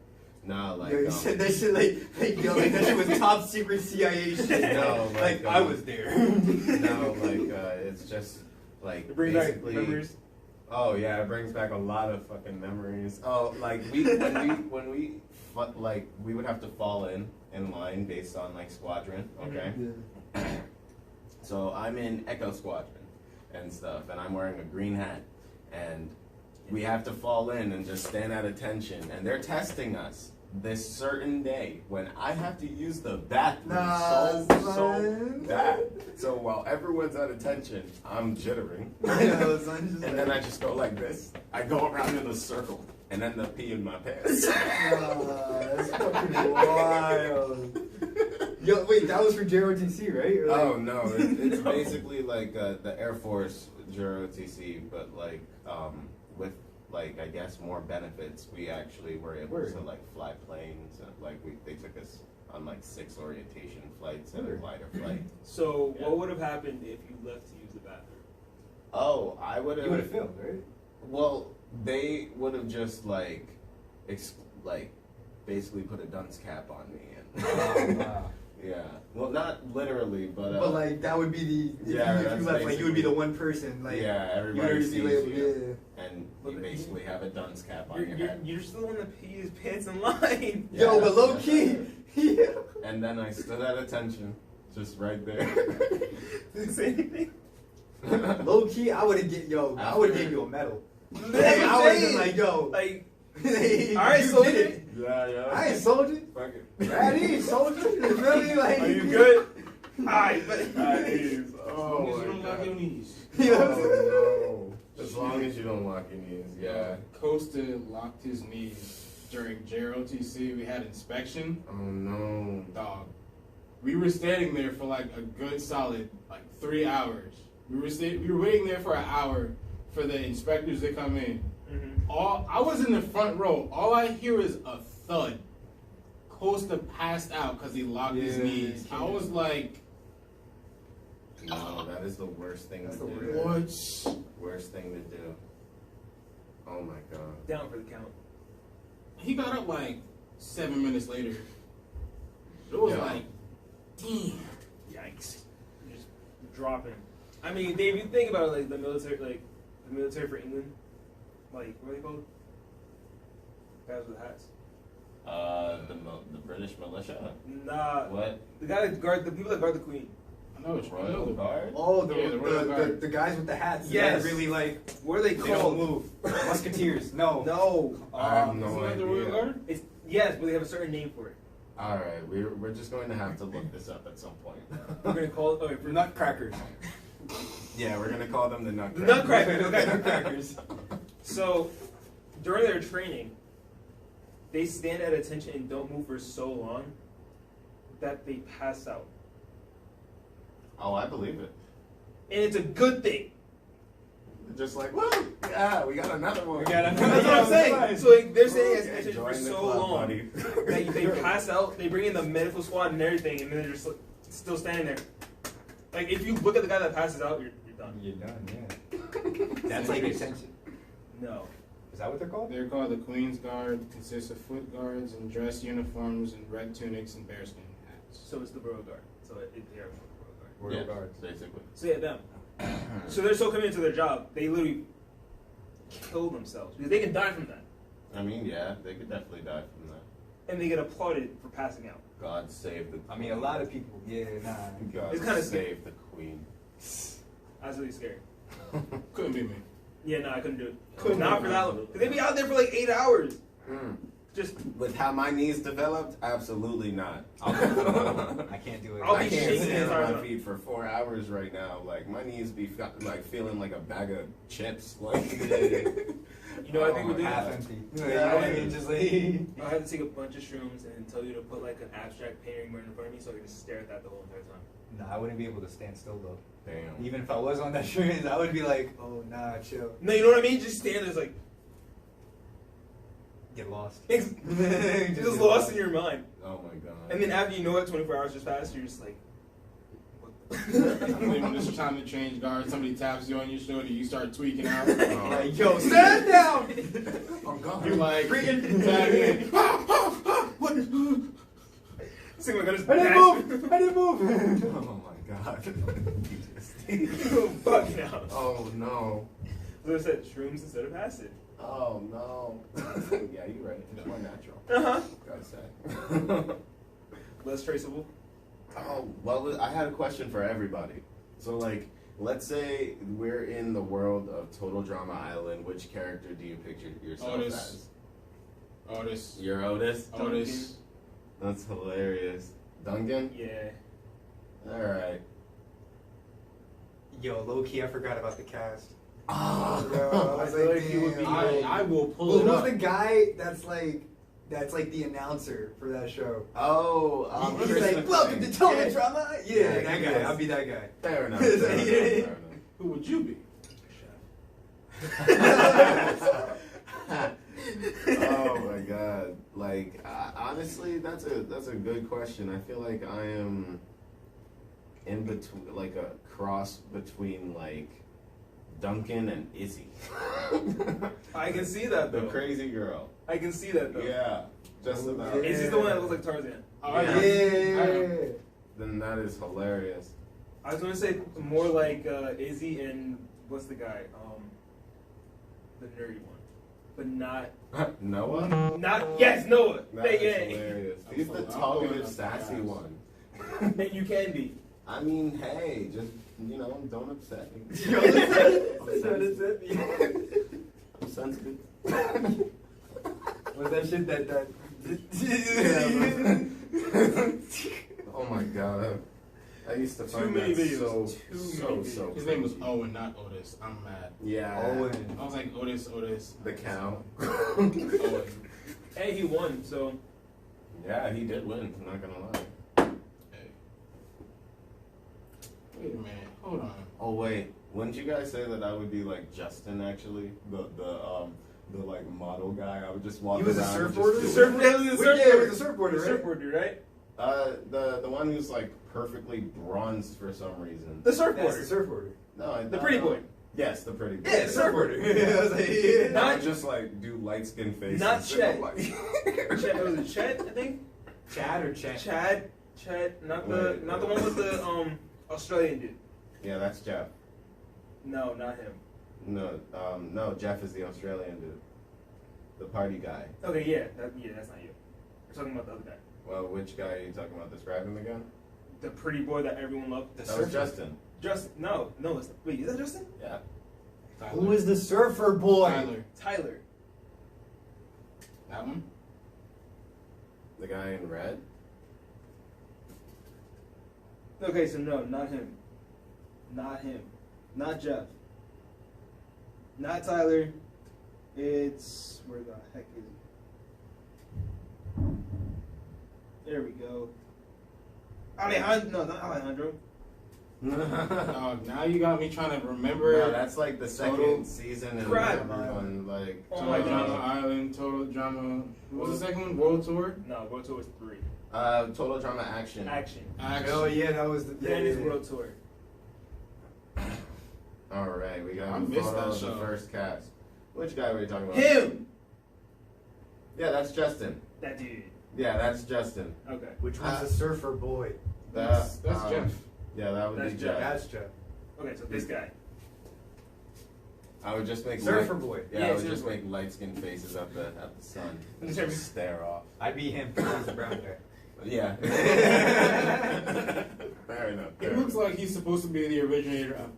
No, like Yo, you said that shit like yo, like that shit was top secret CIA shit. No, like I was there. no, it's just like It brings back basically. memories. Oh yeah, it brings back a lot of fucking memories. Oh, like when we we would have to fall in line based on like squadron, okay? So I'm in Echo Squadron and stuff, and I'm wearing a green hat, and we have to fall in and just stand at attention, and they're testing us this certain day when I have to use the bathroom Nah, so son. bad. So while everyone's at attention, I'm jittering. Yo, son, just And then I just go like this. I go around in a circle and end up peeing my pants. that's fucking wild. Yo, wait, that was for JROTC, right? Or like- Oh no, it's basically like the Air Force JROTC, but like with like I guess more benefits. We actually were able Word. to like fly planes. And, they took us on like 6 orientation flights and a Word. glider flight. So Yeah. what would have happened if you left to use the bathroom? Oh, I would You would have have. filmed, right? Well, they would have just basically put a dunce cap on me and. Wow. Yeah. Well, not literally, but. But like that would be the Yeah, if that's you left, like you would be the basically- one person like yeah, you everybody already sees be labeled, you, yeah. and But you the- basically have a dunce cap on your head. You're still on the pee his pants in line. Yo, Yeah, but low that's key, right. yeah. And then I stood at attention, just right there. Didn't say anything. Low key, I would have I would After- give you a medal. That's Like, what I I'm would have been saying. like, yo, Like, you all right, did soldier. it. Yeah. I ain't soldier. Fuck it. That is soldier. You feel me? Like, Are you good? Alright, but Oh As long as you my don't lock God. your knees. You know what I'm saying? Oh no. As long as you don't lock your knees, yeah. Costa locked his knees during JROTC. We had inspection. Oh no. Dog. We were standing there for like a good solid 3 hours. We were waiting there for an hour for the inspectors to come in. I was in the front row. All I hear is a thud. Costa passed out because he locked his Yeah, knees. I yeah. was like, No, that is the worst thing That's to the do. worst. what? Worst thing to do. Oh my god. down for the count. He got up 7 minutes later. It was Yeah. like, damn. Yikes. Just dropping. I mean, Dave, you think about it, the military for England. Like, what are they called? Guys with hats. The British militia. Nah. What? The guy that guard the people that guard the queen. I know which one. Royal Guard? Oh, Yeah, the Royal Guard. the guys with the hats. Yes. That really like What are they They don't called? move. Musketeers. No. No. I have Isn't no that the Royal idea. Guard? It's yes, but they have a certain name for it. All right, we're just going to have to look this up at some point. We're gonna call it. Okay, for Nutcrackers. Yeah, we're gonna call them the the Nutcrackers. Nutcrackers. Okay. Nutcrackers. So, during their training, they stand at attention and don't move for so long that they pass out, Oh, I believe it. and it's a good thing. Just like, woo! Yeah, we got another one. We got another That's what I'm saying. So like, they're standing at Okay, attention for join the so club, long buddy. that they pass out. They bring in the medical squad and everything, and then they're just like, still standing there. Like if you look at the guy that passes out, you're done. You're done, yeah. That's like attention. No. Is that what they're called? They're called the Queen's Guard. Consists of foot guards and dress uniforms and red tunics and bearskin hats. So it's the Royal Guard. So they're the Royal Guard. Royal Yeah, Guards. basically. So yeah, them. So they're so committed to their job, they literally kill themselves because they can die from that, I mean, yeah, they could definitely die from that. and they get applauded for passing out. God save the. I mean, a lot of people. Yeah, nah. God It's kinda save the Queen. That's really scary. Couldn't be me. Yeah, no, I couldn't do it. Couldn't Not do for it. that long. 'Cause they'd be out there for like 8 hours. Mm. Just With how my knees developed, absolutely not. I can't do it. I'll I be can't shaking stand as on hard my as- feet for 4 hours right now. Like my knees be like feeling like a bag of chips. Like You know what I think we do? half empty. Yeah. You know what I mean? Just like. I had to take a bunch of shrooms and tell you to put like an abstract painting right in front of me so I could just stare at that the whole entire time. Nah, I wouldn't be able to stand still though. damn. Even if I was on that shrooms, I would be like, oh nah, chill. No, you know what I mean? Just stand there, like Get lost. just get lost in your mind. Oh my god. And then after you know it, 24 hours just passed, you're just like, what And then when it's time to change guards, somebody taps you on your shoulder, you start tweaking out. Oh. Like, yo, stand down! I'm gone. You're like, Freaking- tag in. what? Seems like I just I didn't move! I didn't move! Oh my god. bugging out. Oh no. So I said shrooms instead of acid. Oh no. Yeah, you're right. It's more natural. Uh-huh. Gotta say. Less traceable. Oh, well, I had a question for everybody. So, like, let's say we're in the world of Total Drama Island. Which character do you picture yourself Otis. as? Otis. You're Otis? Otis. That's hilarious. Duncan? Yeah. Alright. Yo, low key, I forgot about the cast. Oh, Bro, I I was feel like, like you would be- damn. I will pull Well, it who's up. the guy that's like the announcer for that show? He's Chris like, welcome to McLean. Total Yeah. Drama. Yeah, Yeah, that he guy. is. I'll be that guy. Fair enough. Fair enough, fair enough. Who would you be? Oh my god! Like honestly, that's a good question. I feel like I am in between, like a cross between like Duncan and Izzy. I can see that The though. crazy girl. I can see that though. Yeah, just about. Yeah. Is he the one that looks like Tarzan? Oh, Yeah. I know. Yeah. Then that is hilarious. I was gonna say more like Izzy and what's the guy? The nerdy one, but not Noah. yes Noah. That Hey, is yeah. hilarious. I'm He's the pulling talkative, up the sassy guys. one. And you can be. I mean, hey, just don't upset me. I'm sensitive. Was that shit that Oh my god. I used to Too find many that videos. Too so many so His name was creepy. Owen, not Otis. I'm mad. Yeah. Owen. I was like, Otis. The cow. Owen. And he won, so Yeah, he did win, I'm not gonna lie. Hey. Wait a minute. Hold on. Oh wait, wouldn't you guys say that I would be like Justin actually? The like model guy. I would just walk He was a around. and surfboarder? just the do- surf, yeah, the Yeah, surfboarder, with the surfboarder, the right? surfboarder, right? The one who's like perfectly bronzed for some reason. The That's surfboarder, the surfboarder. No, the pretty boy. Yes, the pretty boy. Yeah, the surfboarder. Yeah, I was like, yeah. I Not- would just like do light skin faces. Not and Chet. I'm like- Chet, was it Chet? I think Chad or Chad? Chad, not the Wait, not the one with the Australian dude. Yeah, that's Jeff. No, not him. No, Jeff is the Australian dude. The party guy. Okay, yeah, that's not you. We're talking about the other guy. Well, which guy are you talking about? Describe him again. The pretty boy that everyone loved. The That was surfer. Justin. Justin, no, wait, is that Justin? Yeah. Tyler. Who is the surfer boy? Tyler? Tyler. That one? The guy in red. Okay, so no, not him. Not him. Not Jeff. Not Tyler. It's where the heck is he? There we go. Alejandro. No, not Alejandro. Dog, now you got me trying to remember. No, that's like the second Total- season and Crap. everyone like. Oh Total my Drama God. Island, Total Drama. What was the second one? World Tour? No, World Tour was 3. Total Drama Action. Action. Action. Oh yeah, that was the Then it's World Tour. All right, we got I a missed photo that of the show. first cast. Which guy were you talking about? Him! Yeah, that's Justin. That dude. Yeah, that's Justin. Okay. Which one's the surfer boy? That's um, Jeff. Yeah, that would That's be Jeff. Jeff. That's Jeff. Okay, so this guy. I would just make Surfer boy. Yeah, Yeah, I would surfer just boy. make light skinned faces at the sun and Surfer. just stare off. I'd be him because he's a brown guy. Yeah. Fair enough. It looks like he's supposed to be the originator of.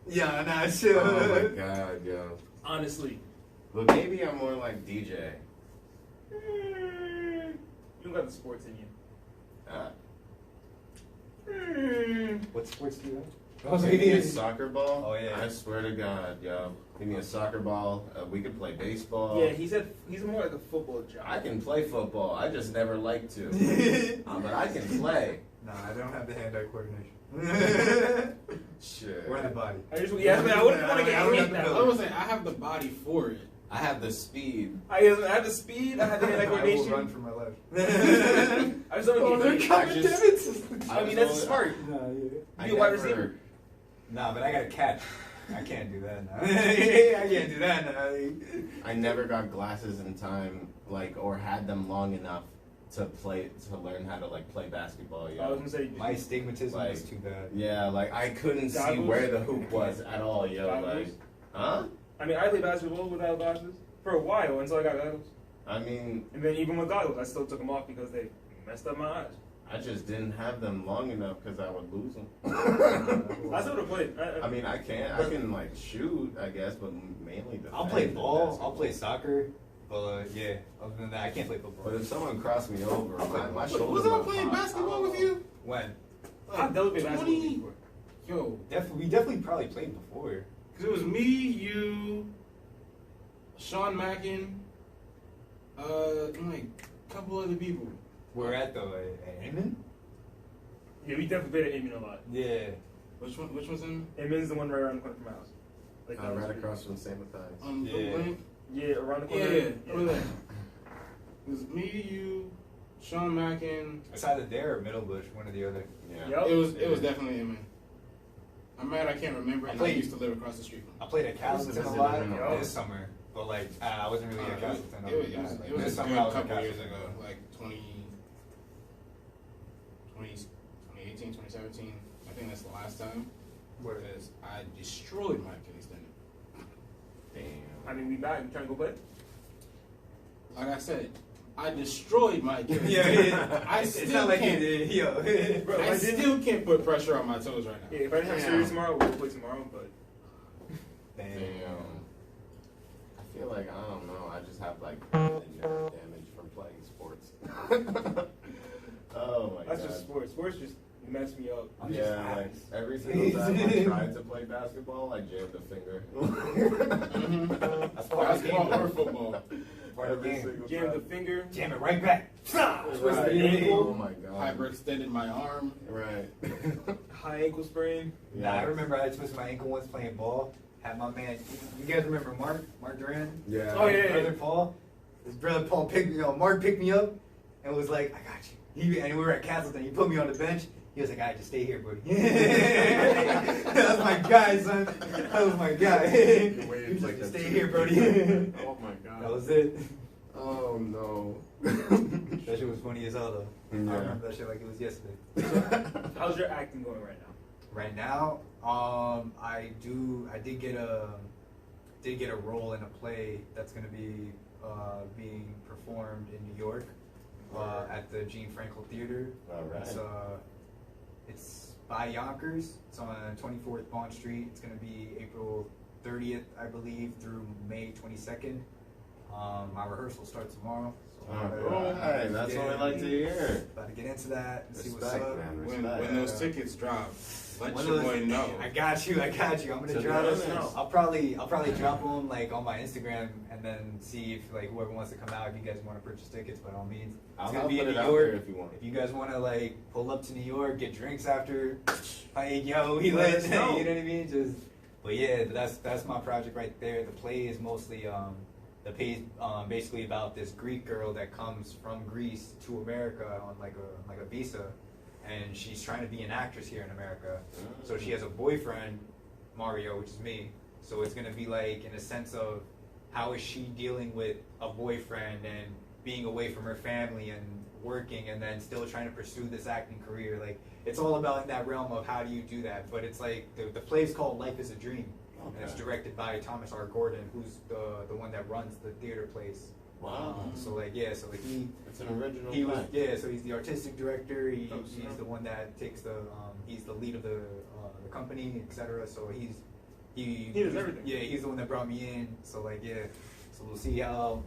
Yeah, nah, chill. Oh my god, yo. Honestly. But maybe I'm more like DJ. You don't got the sports in you. What sports do you have? Give me a soccer ball. Oh, yeah. I swear to God, yo. Give me a soccer ball. We could play baseball. Yeah, he's more like a football job. I can play football. I just never like to. But I can play. Nah, I don't have the hand-eye coordination. Shit. Or the body. I wouldn't want to get I don't hit have that the I way. was saying I have the body for it. I have the speed. I have the speed, I have the hand-eye I will coordination. run for my life. I just don't Oh, get they're hit. coming, I just- damn it! I mean, that's smart. Nah, yeah. I You a wide never- receiver. Nah, but I gotta catch. I can't do that now. I can't do that now. I never got glasses in time, like, or had them long enough to learn how to like play basketball. I was Yeah. gonna say, My astigmatism Like- is too bad. Yeah, like I couldn't see Goggles? where the hoop was at all, yo. Goggles? Like, huh? I mean, I played basketball without glasses for a while until I got goggles. I mean, And then even with goggles, I still took them off because they messed up my eyes. I just didn't have them long enough because I would lose them. I still would have played. I mean, I can like shoot, I guess, but mainly defend. I'll play and ball. basketball. I'll play soccer. But yeah, other than that, I can't play football. But if someone crossed me over, my shoulders. Was I would playing pop. basketball with you? When? I've definitely played basketball 20 before. Yo, We definitely probably played before. because it was me, you, Sean Mackin, and like a couple other people. We're at the at Amen? Yeah, we definitely played at Amen a lot. Yeah. Which one's in? Amen's the one right around the corner from my house. Like that was Right pretty- across from St. Matthias. Yeah. Lane? Yeah, around the Yeah, corner. yeah, over there. It was me, you, Sean Mackin. It's either there or Middlebush, one or the other. Yeah. Yup. It was definitely him. I'm mad I can't remember. I And I played- used to live across the street from I played at Castleton a Visited lot him a lot. this summer, but like I wasn't really at Castleton. It was This a summer I good was at couple years Castleton. ago, like 2018, 2017. I think that's the last time. Because I destroyed my Achilles tendon. Damn. I mean, we back. We trying to go play? Like I said, I destroyed my Achilles Yeah, tendon. yeah. I It's still not like can't. it, yo. Bro, if I I didn't, still can't put pressure on my toes right now. yeah, if I didn't have Damn. series tomorrow, we'll play tomorrow. But Damn. I feel like I don't know. I just have like nerve damage from playing sports. Oh my that's god. just sports. Sports just mess me up. I'm just Yeah, like fast. every single time I tried to play basketball, I jammed a finger. That's part of the Basketball or game. football. Part of the Every game. single Jam the time. finger. Jam it right back. Twist Right. the ankle. Oh my god. Hyperextended my arm. Right. High ankle sprain. Nah, I remember I twisted my ankle once playing ball. Had my man, you guys remember Mark Duran? Yeah. Oh, yeah, His yeah. brother Paul. His brother Paul Mark picked me up and was like, I got you. And we were at Castleton. He put me on the bench. He was like, alright, just stay here, buddy. That was my guy, son. That was my guy. The way He was it's like, like just that stay too. here, Brody. Oh my god. That was it. Oh no. That shit was funny as hell, though. Yeah. I remember that shit like it was yesterday. How's your acting going right now? Right now, I did get a did get a role in a play that's going to be being performed in New York at the Gene Frankel Theater. All right. It's by Yonkers. It's on 24th Bond Street. It's going to be April 30th, I believe, through May 22nd. My rehearsal starts tomorrow. So All right, that's what I like to hear. about to get into that and see what's Respect, up. man. When Respect. those tickets drop, let One your of those- boy know. I got you. I'm gonna So drop let it. us know. I'll probably drop them like on my Instagram and then see if like whoever wants to come out. If you guys want to purchase tickets, by all means. I'll It's gonna help be put in it New out York. there if you want. If you guys want to like pull up to New York, get drinks after, like yo, we Let lit. us You know. know what I mean? But yeah, that's my project right there. The play is mostly the play is basically about this Greek girl that comes from Greece to America on like a visa, and she's trying to be an actress here in America. So she has a boyfriend, Mario, which is me. So it's gonna be like in a sense of how is she dealing with a boyfriend and being away from her family and working and then still trying to pursue this acting career. Like it's all about in that realm of how do you do that. But it's like the play is called Life is a Dream. And it's Okay. directed by Thomas R. Gordon, who's the one that runs the theater place. Wow. So like yeah, so like It's an original he was play. so he's the artistic director. He's snap. the one that takes he's the lead of the company, etc. So he does everything. Yeah, he's the one that brought me in. So like yeah, so we'll see how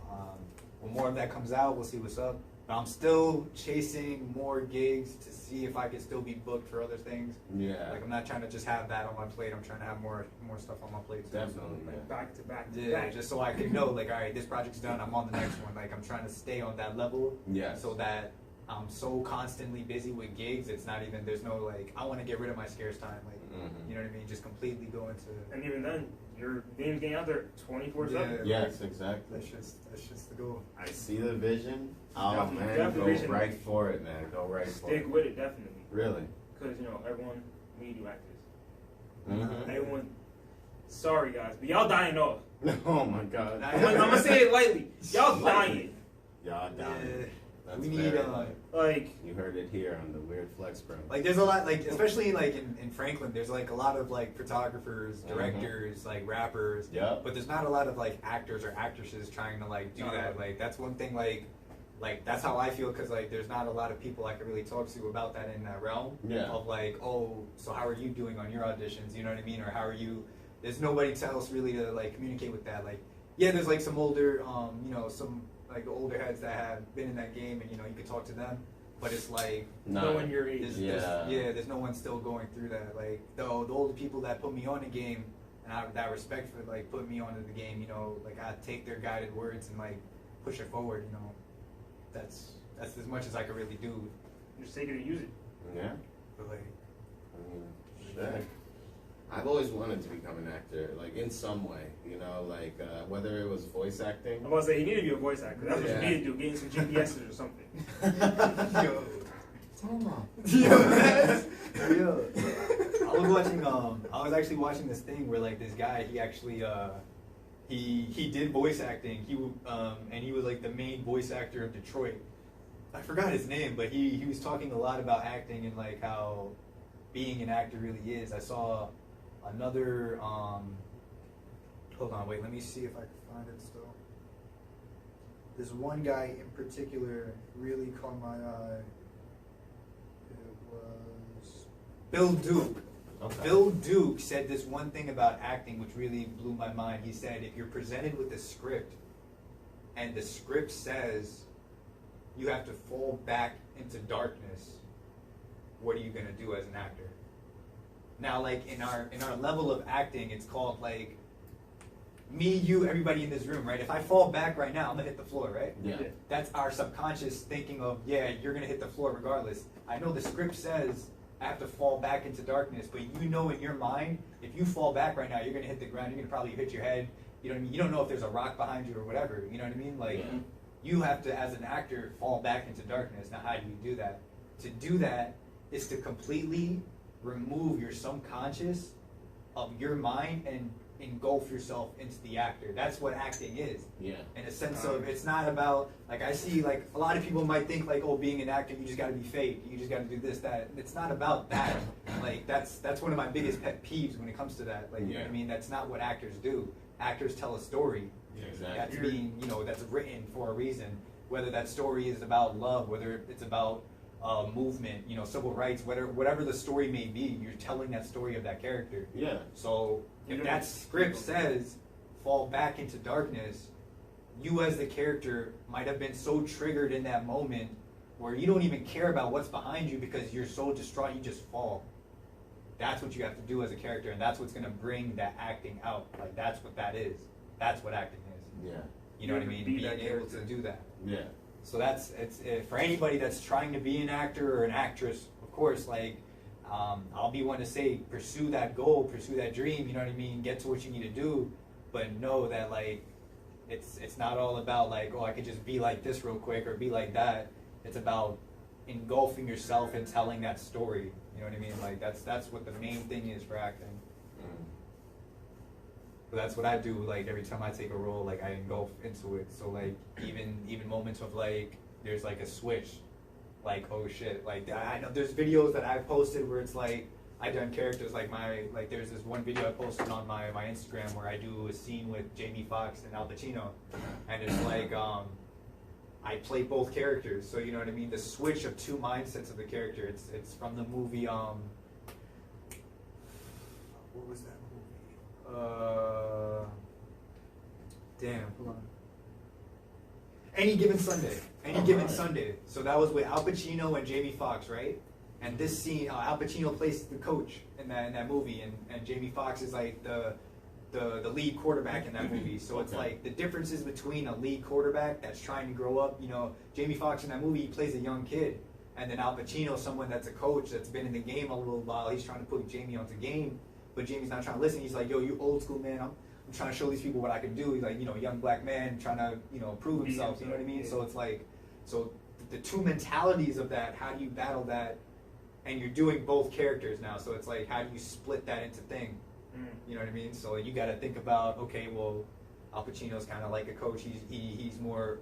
when more of that comes out, we'll see what's up. But I'm still chasing more gigs to see if I can still be booked for other things. Yeah. Like I'm not trying to just have that on my plate. I'm trying to have more stuff on my plate too. Definitely, man. Back to back to Yeah, back. just so I can know, like, all right, this project's done. I'm on the next one. Like, I'm trying to stay on that level. Yes. So that I'm so constantly busy with gigs. It's not even. There's no like. I want to get rid of my scarce time. Like, Mhm. you know what I mean? Just completely go into. And even then, your game's getting out there 24/7. Yeah. Yes, exactly. That's just the goal. I see the vision. Oh Definitely, man, definitely go vision. right for it, man. Go right for Stick it. with it, definitely. Really? Because, everyone, we do actors. Mhm. Everyone, sorry guys, but y'all dying off. Oh my God. Nah, I'm gonna say it lightly. Y'all dying. Y'all dying. Yeah. That's We need, very uh, light. Like, You heard it here on the Weird Flex, bro. Like, there's a lot. Like, especially like in Franklin, there's like a lot of like photographers, Mhm. directors, like rappers. Yep. But there's not a lot of like actors or actresses trying to like do No. that. Like that's one thing. Like that's how I feel because like there's not a lot of people I can really talk to about that in that realm. Yeah. Of like, oh, so how are you doing on your auditions? You know what I mean? Or how are you? There's nobody else really to like communicate with that. Like, yeah, there's like some older, some like older heads that have been in that game, and you can talk to them. But it's like no one your age. there's no one still going through that. Like the older people that put me on the game, and I have that respect for like putting me onto the game. Like I take their guided words and like push it forward. That's as much as I could really do. Just take it and use it. Yeah. But like, I mean, shit. I've always wanted to become an actor, like in some way, like whether it was voice acting. I'm about to say, you need to be a voice actor. That's what Yeah. you need to do, getting some GPSs or something. yo, Tama. yo, I was actually watching this thing where like this guy, he actually he did voice acting. And he was like the main voice actor of Detroit. I forgot his name, but he was talking a lot about acting and like how being an actor really is. I saw another hold on, wait, let me see if I can find it still. This one guy in particular really caught my eye. It was Bill Duke. Okay. Bill Duke said this one thing about acting which really blew my mind. He said, if you're presented with a script and the script says you have to fall back into darkness, what are you going to do as an actor? Now, like in our level of acting, it's called like me, you, everybody in this room, right? If I fall back right now, I'm going to hit the floor, right? Yeah. That's our subconscious thinking of, yeah, you're going to hit the floor regardless. I know the script says I have to fall back into darkness, but in your mind, if you fall back right now, you're going to hit the ground, you're going to probably hit your head. You know what I mean? You don't know if there's a rock behind you or whatever. You know what I mean? Like, Yeah. you have to, as an actor, fall back into darkness. Now, how do you do that? To do that is to completely remove your subconscious of your mind and engulf yourself into the actor. That's what acting is. Yeah. In a sense of, it's not about, like, I see, like, a lot of people might think, like, oh, being an actor, you just got to be fake. You just got to do this, that. It's not about that. Like, that's one of my biggest pet peeves when it comes to that. Like, you know what I mean? That's not what actors do. actors tell a story. Exactly. That's being, that's written for a reason. Whether that story is about love, whether it's about movement, civil rights, whatever the story may be, you're telling that story of that character. Yeah. So if that script says fall back into darkness, you as the character might have been so triggered in that moment where you don't even care about what's behind you because you're so distraught you just fall. That's what you have to do as a character, and that's what's going to bring that acting out. Like, that's what that is. That's what acting is. Yeah. You know what I mean? Be Being that able to character. do that. Yeah. So it's for anybody that's trying to be an actor or an actress, of course, like, I'll be one to say, pursue that goal, pursue that dream, you know what I mean? Get to what you need to do, but know that, like, it's not all about, like, oh, I could just be like this real quick or be like that. It's about engulfing yourself and telling that story. You know what I mean? Like, that's what the main thing is for acting. Mm. But that's what I do, like, every time I take a role, like, I engulf into it. So, like, even moments of, like, there's, like, a switch, like, oh, shit. Like, I know there's videos that I've posted where it's, like, I've done characters, like, there's this one video I posted on my Instagram where I do a scene with Jamie Foxx and Al Pacino. And it's, like, I play both characters. So, you know what I mean? The switch of two mindsets of the character. It's from the movie, what was that movie? Damn, hold on. Any Given Sunday. Any Given Sunday. So that was with Al Pacino and Jamie Foxx, right? And this scene, Al Pacino plays the coach in that movie, and Jamie Foxx is like the lead quarterback in that movie. So it's like the differences between a lead quarterback that's trying to grow up. Jamie Foxx in that movie, he plays a young kid, and then Al Pacino, someone that's a coach that's been in the game a little while. He's trying to put Jamie onto game, but Jamie's not trying to listen. He's like, yo, you old school man. I'm trying to show these people what I can do. He's like, young black man trying to, prove himself. You know what I mean? So it's like, the two mentalities of that. How do you battle that? And you're doing both characters now. So it's like, how do you split that into thing? You know what I mean? So you got to think about, okay, well, Al Pacino's kind of like a coach. He's more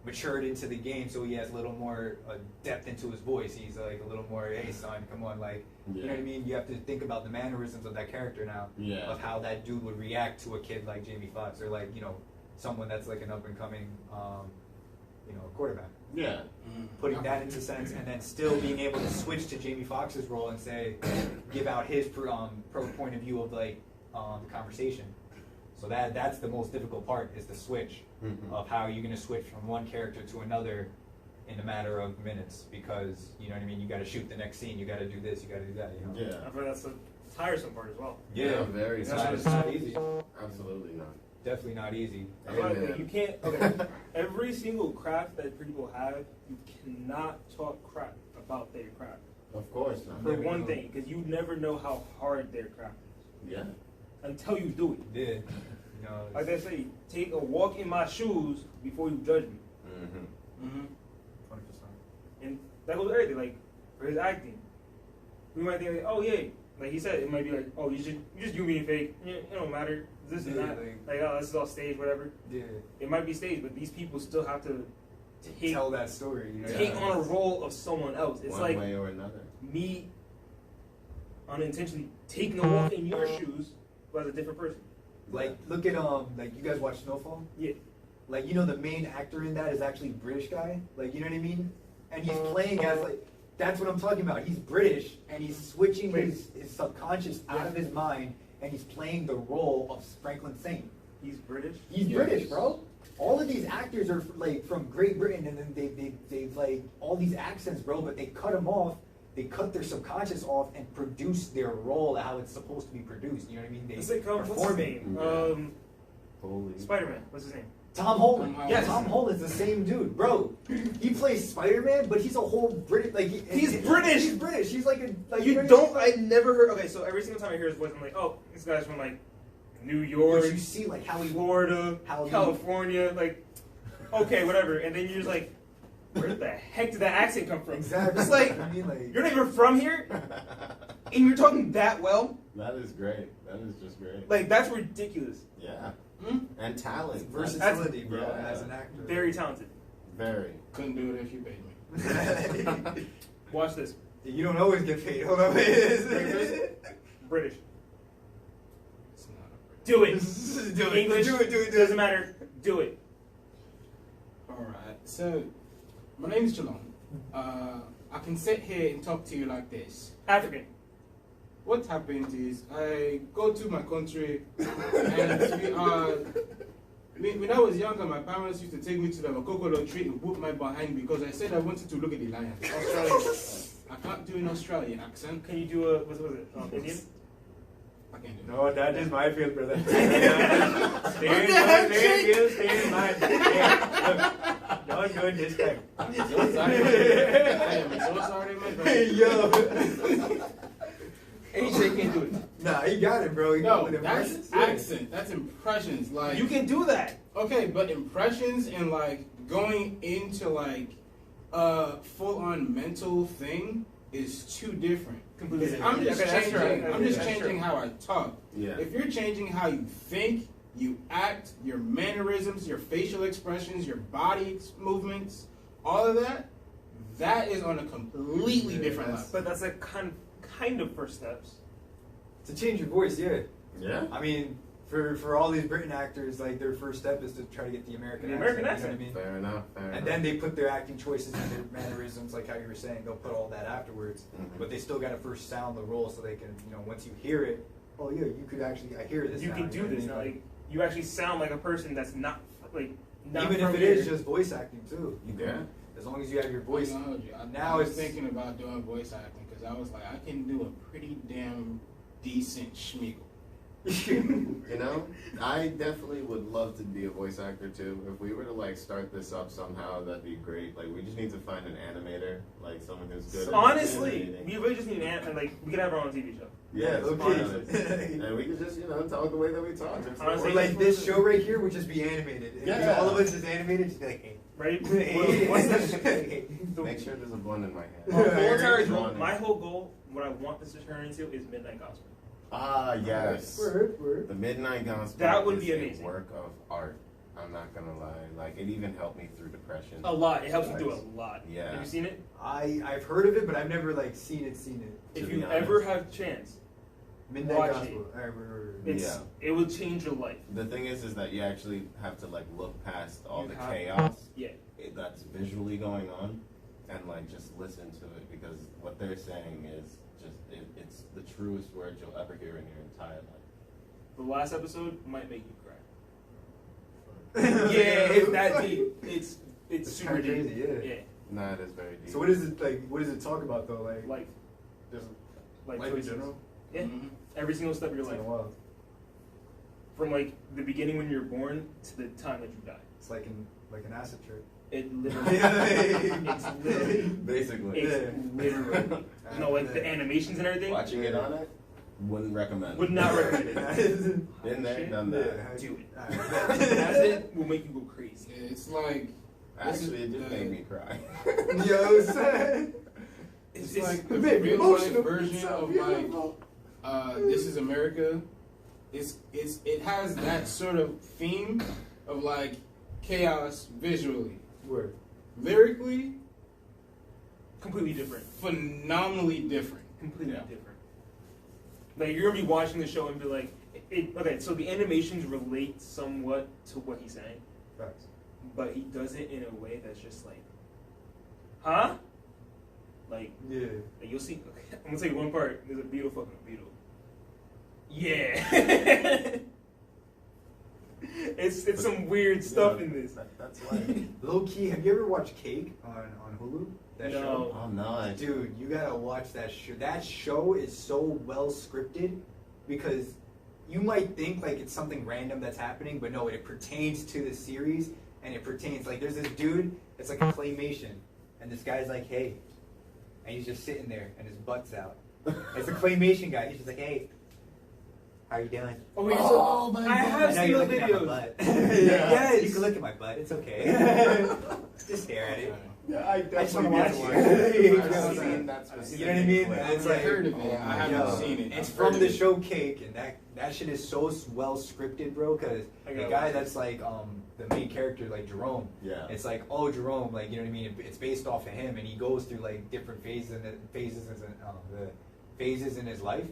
matured into the game, so he has a little more depth into his voice. He's like a little more, hey son, come on, like, you know what I mean? You have to think about the mannerisms of that character now, of how that dude would react to a kid like Jamie Foxx, or like, someone that's like an up and coming, quarterback. Yeah. Putting that into sense, and then still being able to switch to Jamie Foxx's role and say, give out his pro point of view of like the conversation. So that's the most difficult part, is the switch of how you're gonna switch from one character to another in a matter of minutes, because you know what I mean. You got to shoot the next scene. You got to do this. You got to do that. Yeah. I feel that's the tiresome part as well. Yeah, very. It's not easy. Absolutely not. Definitely not easy. I feel like you can't. Okay, every single craft that people have, you cannot talk crap about their craft. Of course not. For one thing, because you never know how hard their craft is. Yeah. Until you do it. Yeah. Like they say, take a walk in my shoes before you judge me. 100%. And that goes with everything. Like for his acting, we might think like, oh yeah, like he said, it might be like, oh you just you being fake. It don't matter. This and that. Like oh, this is all staged, whatever. Yeah. It might be staged, but these people still have to tell that story. Take on a role of someone else. It's one like way or another. Me unintentionally taking a walk in your shoes, but as a different person. Like look at like you guys watch Snowfall? Yeah. Like the main actor in that is actually a British guy. Like you know what I mean? And he's playing as like, that's what I'm talking about. He's British and he's switching his subconscious out of his mind, and he's playing the role of Franklin Saint. He's British? He's British, bro. All of these actors are like from Great Britain, and then they've like all these accents, bro, but they cut them off. They cut their subconscious off and produce their role how it's supposed to be produced. You know what I mean? They what's his name? Spider-Man. What's his name? Tom Holland. Yes. Tom Holland's the same dude, bro. He plays Spider-Man, but he's a whole British. Like he's British. He's British. He's like a. Like, you don't. I never heard. Okay, so every single time I hear his voice, I'm like, oh, this guy's from like New York. But you see like how he, Florida, California, like, okay, whatever. And then you're just like, where the heck did that accent come from? Exactly. It's like, I mean, like you're not even from here, and you're talking that well. That is great. That is just great. Like that's ridiculous. Yeah. And talent. Versatility, bro, yeah. as an actor. Very talented. Very. Couldn't do it if you paid me. Watch this. You don't always get paid. Hold on. British. It's not a Do it. Do it. English. Do it. Doesn't matter. Do it. Alright, so my name is Jalon. I can sit here and talk to you like this. African. What happened is I go to my country and when I was younger, my parents used to take me to the coconut tree and whoop my behind because I said I wanted to look at the lion. Australian. I can't do an Australian accent. Can you do a, what was it, Indian? I can't do it. No, that is my field, brother. Stay in mind. Don't do it this time. I'm so sorry. I am so sorry, my brother. Yo. AJ can't do it. Nah, he got it, bro. He got No, it with that's impressions. accent. That's impressions. Like You can do that. okay, but impressions and like going into like a full-on mental thing is too different. Completely Because I'm just different. Okay, that's changing. true. I'm just That's changing true. how I talk. Yeah. If you're changing how you think, you act, your mannerisms, your facial expressions, your body movements, all of that, that is on a completely Yeah, different that's- level. But that's like kind of first steps. To change your voice, yeah. Yeah. I mean, for all these Britain actors, like their first step is to try to get the American The accent. American accent. You know what Fair enough. Fair I mean? enough. And then they put their acting choices and their mannerisms, like how you were saying, they'll put all that afterwards. Mhm. But they still got to first sound the role so they can, once you hear it, oh yeah, you could actually, I hear this. You now, can do know what this. I mean? Like you actually sound like a person that's not like not Even if from it is here. just voice acting too. You Yeah. can, as long as you have your voice. I was thinking about doing voice acting because I was like, I can do a pretty damn decent schmeagle. You know, I definitely would love to be a voice actor too. If we were to like start this up somehow, that'd be great. Like, we just need to find an animator, like someone who's good. Honestly, at we really just need an like we could have our own TV show. yeah, it's okay. fun. And we could just, talk the way that we talk. It's Honestly, Or like this show right here would just be animated. If Yeah. all of us is animated, just be like, hey. Right? Hey. What's the, Make sure there's a bun in my hand. my whole entire Drawn goal, in. my whole goal, what I want this to turn into is Midnight Gospel. Ah, yes. Word. The Midnight Gospel. That would is be a amazing. work of art. I'm not gonna lie. Like, it even helped me through depression. A lot. It helps you do a lot. Yeah. Have you seen it? I've heard of it, but I've never like seen it. To If be you honest. ever have chance, Midnight Watch Gospel. it's it will change your life. The thing is that you actually have to like look past all You the have- chaos Yeah. that's visually going on, and like just listen to it, because what they're saying is just it's the truest word you'll ever hear in your entire life. The last episode might make you cry. Yeah, it's that deep. It's super kinda deep. crazy, yeah. Nah, it is very deep. So what is it like? What does it talk about though? Like Life. just Life life in choices. general. Yeah. Mhm. Every single step of your It's life. like, wow. From like the beginning when you're born to the time that you die. It's like an acid trip. It literally it's literally Basically. it's literally no like the animations and everything. Watching it on it, wouldn't recommend. Would not recommend it. Been there, Shit. done that. Do it. Alright. That's it will make you go crazy. It's like Actually, it just made me cry. Yo, son. it's It's- like the made me real life emotional. version It's so of like beautiful. This Is America. It has that sort of theme of like chaos visually, Word. lyrically, Completely different. phenomenally different. Completely Yeah. different. Like you're gonna be watching the show and be like, okay, so the animations relate somewhat to what he's saying, Facts. but he does it in a way that's just like, huh? Like Yeah. you'll see. Okay, I'm gonna tell you one part. There's a beetle fucking a beetle. Yeah. it's some weird stuff in this. That's why. Low key, have you ever watched Cake on Hulu? That No. show? Oh no. Dude, you gotta watch that show. That show is so well scripted because you might think like it's something random that's happening, but no, it pertains to the series and it pertains. Like there's this dude, it's like a claymation, and this guy's like, hey, and he's just sitting there and his butt's out. It's a claymation guy. He's just like, hey, how you doing? Oh, you're Oh, my I God. have I know seen you're those looking at my videos. butt. Yes. You can look at my butt. It's okay. Just stare at it. Yeah, I just wanna definitely watch need to it. watch I've it. seen that You know what I mean? clip. It's I've like- heard of it. Oh I my haven't Yo, seen it. It's I've from heard the of it. show Cake, and that shit is so well scripted, bro. Because I the gotta guy watch it. that's like the main character, like Jerome. Yeah. It's like, oh, Jerome, like, you know what I mean? It's based off of him, and he goes through like different phases in the phases in his life,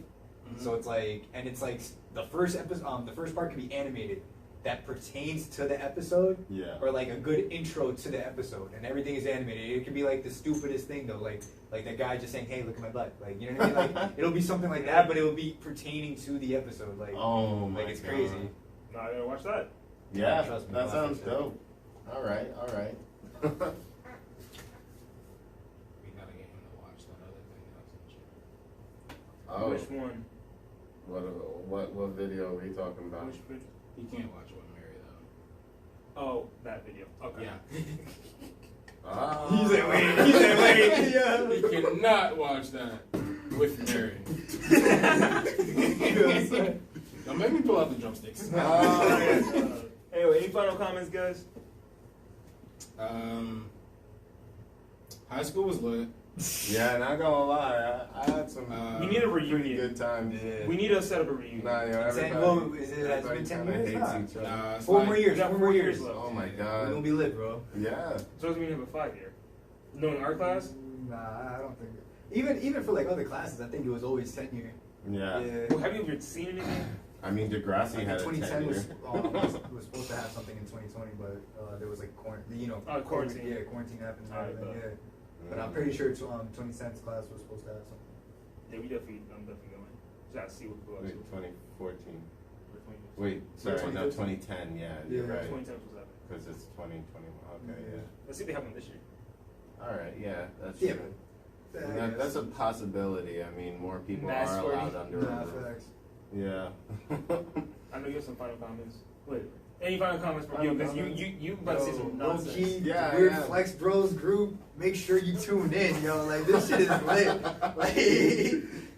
So it's like, and it's like the first episode, the first part can be animated that pertains to the episode, Yeah. or like a good intro to the episode, and everything is animated. It can be like the stupidest thing though, like that guy just saying, "Hey, look at my butt," like, you know what I mean? Like it'll be something like that, but it will be pertaining to the episode, like Oh my like it's God. crazy. No, I gotta watch that. Yeah, Trust me, that I'll sounds watch it. dope. All right, all right. We gotta get him to watch that other thing that I was mentioning. Oh, Which one? what video are we talking about? Which video? He can't watch What Mary though. Oh, that video. Okay. Yeah. Ah. He's like, wait, he's like, wait, yeah. He cannot watch that with Mary. Don't make me pull out the drumsticks. Anyway, any final comments, guys? High school was lit. Yeah, not gonna lie, I had some We need a pretty reunion. good times. Yeah. We need to set up a reunion. Nah, yo, everybody, Well, is it- has it everybody been 10 kinda years? hates Nah. each other. Nah, it's 4 like- more years. We got 4 4 more years years. left. Oh my We're God. gonna be lit, bro. Yeah. So we have a 5-year. No, in our class? Nah, I don't think. Even for like other classes, I think it was always 10 year. Yeah. Well, have you ever seen anything? I mean, Degrassi Like had a 2010 10 was, year. was supposed to have something in 2020, but there was like quarantine, you know, Quarantine. COVID, yeah, quarantine happened. And Alright, everything, bet. yeah. But I'm pretty sure 2010's class was supposed to have something. Yeah, I'm definitely going. Just gotta see what people Wait, actually. 2014. For 2020. Wait, sorry, no, 2010. 2015. Yeah, you're Yeah. right. 2010 was happening. Because it's 2021. Okay, Yeah. yeah. Let's see if they have one this year. All right, yeah, that's Yeah, true. but And that's a possibility. I mean, more people Mass are party. allowed under nah, a roof. facts. Yeah. I know you have some final comments. Wait, any final comments from Final you? Because comments? you about to say some Low nonsense. key, Yeah, Weird yeah. Flex Bros group. Make sure you tune in, yo. Like this shit is lit. Like,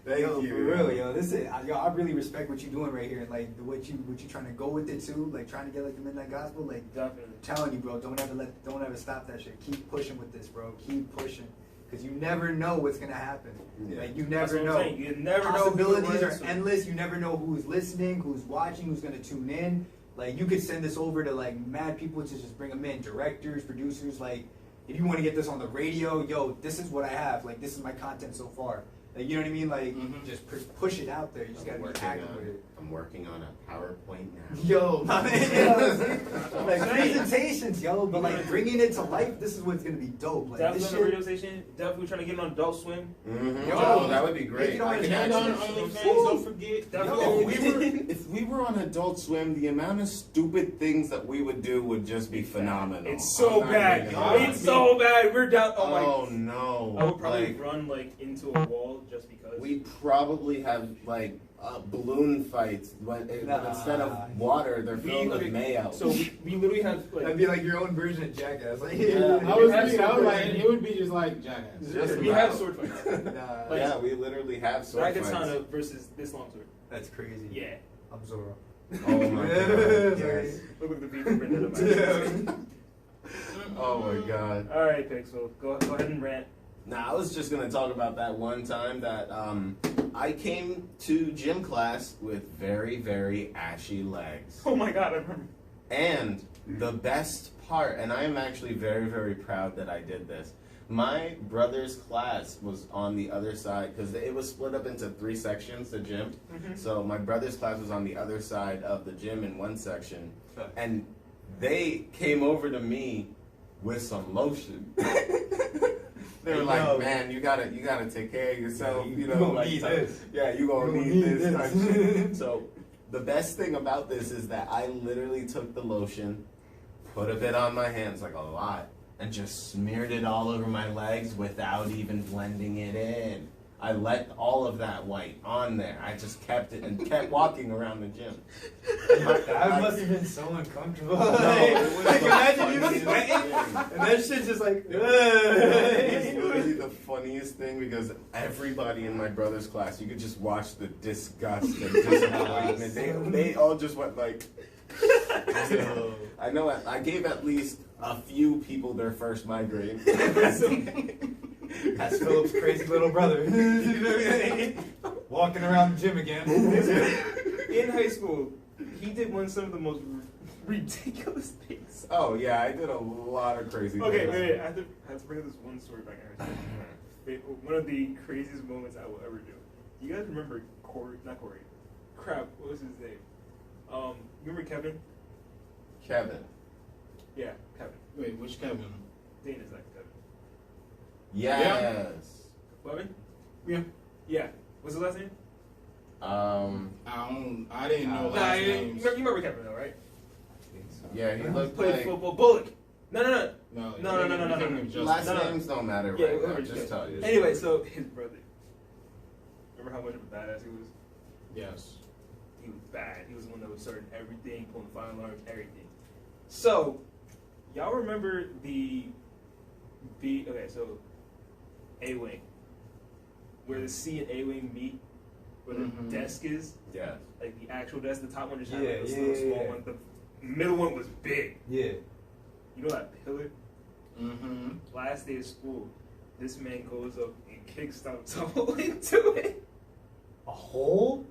Thank yo, you. for real, yo. This is, yo. I really respect what you're doing right here, and like what you trying to go with it too. Like trying to get like the Midnight Gospel. Like Definitely. I'm telling you, bro. Don't ever stop that shit. Keep pushing with this, bro. Keep pushing, because you never know what's gonna happen. Yeah. Like you That's never what I'm know. saying. You never know. Possibilities are endless. You never know who's listening, who's watching, who's gonna tune in. Like you could send this over to like mad people to just bring them in, directors, producers. Like if you want to get this on the radio, yo, this is what I have. Like this is my content so far. Like you know what I mean? Like Mhm. just push it out there. You just gotta be active with it. I'm working on a PowerPoint now. Yo, my man, like presentations, yo, but like bringing it to life. This is what's gonna be dope. Like Definitely this on the radio shit. station. Definitely trying to get on Adult Swim. Mm-hmm. Yo, Oh, that would be make great. it on I can And on actually- OnlyFans, Woo! don't forget. Definitely. If we were on Adult Swim, the amount of stupid things that we would do would just be phenomenal. It's so I'm not bad. even gonna lie. It's so bad. We're down. Oh my. Oh no! I would probably Like, run like into a wall just because. we probably have like balloon fights, but Nah. instead of water, they're filled with mayo. So we literally have That'd like be like your own version of Jackass. Like, Yeah, I was thinking, I was like, it would be just like Jackass. Just we about. have sword fights. Nah, like- yeah, we literally have sword fights. Ragatana versus this long sword. that's crazy. Yeah. I'm Zoro. Oh my god! Yes. Look at the people printed on my Oh my god! All right, Pixel. Go ahead and rant. Now I was just gonna talk about that one time that I came to gym class with very, very ashy legs. Oh my God, I remember. And the best part, and I am actually very, very proud that I did this. My brother's class was on the other side because it was split up into 3 sections, the gym. So my brother's class was on the other side of the gym in one section, and they came over to me with some lotion. They were like, Yo. "Man, you gotta take care of yourself. You You know, gonna like need type- this. Yeah, you gonna You need gonna this need type this." shit." So the best thing about this is that I literally took the lotion, put a bit on my hands, like a lot, and just smeared it all over my legs without even blending it in. I let all of that white on there. I just kept it and kept walking around the gym. That must have been so uncomfortable. No, it was like the imagine you funniest sweating, thing. and that shit's just like. It's literally the funniest thing because everybody in my brother's class, you could just watch the disgust and disappointment. They all just went like. I know I gave at least a few people their first migraine. That's Philip's crazy little brother. Walking around the gym again. In high school, he did some of the most ridiculous things. Oh yeah, I did a lot of crazy Okay, things. wait. I have to bring this one story back. One of the craziest moments I will ever do. You guys remember Corey? Not Corey. Crap. What was his name? You remember Kevin? Kevin. Yeah, Kevin. Wait, which Kevin? Dana's like Kevin. Yes. Levin? Yeah. Yeah. What's his last name? I didn't know Nah, last you names. remember Kevin though, right? Yeah, he looked Played like. football. Bullock. No. No, No. you're thinking of Justin. Last No, no. names don't matter Yeah, right now. whatever, Just yeah. tell you. Anyway, so his brother. Remember how much of a badass he was? Yes. He was bad. He was the one that was starting everything, pulling fire alarms, everything. So, y'all remember the okay, so A-Wing. Where the C and A-Wing meet, where the Mhm. desk is, Yeah. like the actual desk, the top one just had Yeah, like this yeah, little yeah, small yeah. one. The middle one was big. Yeah. You know that pillar? Mm-hmm. Last day of school, this man goes up and kickstarts a hole into it. A hole?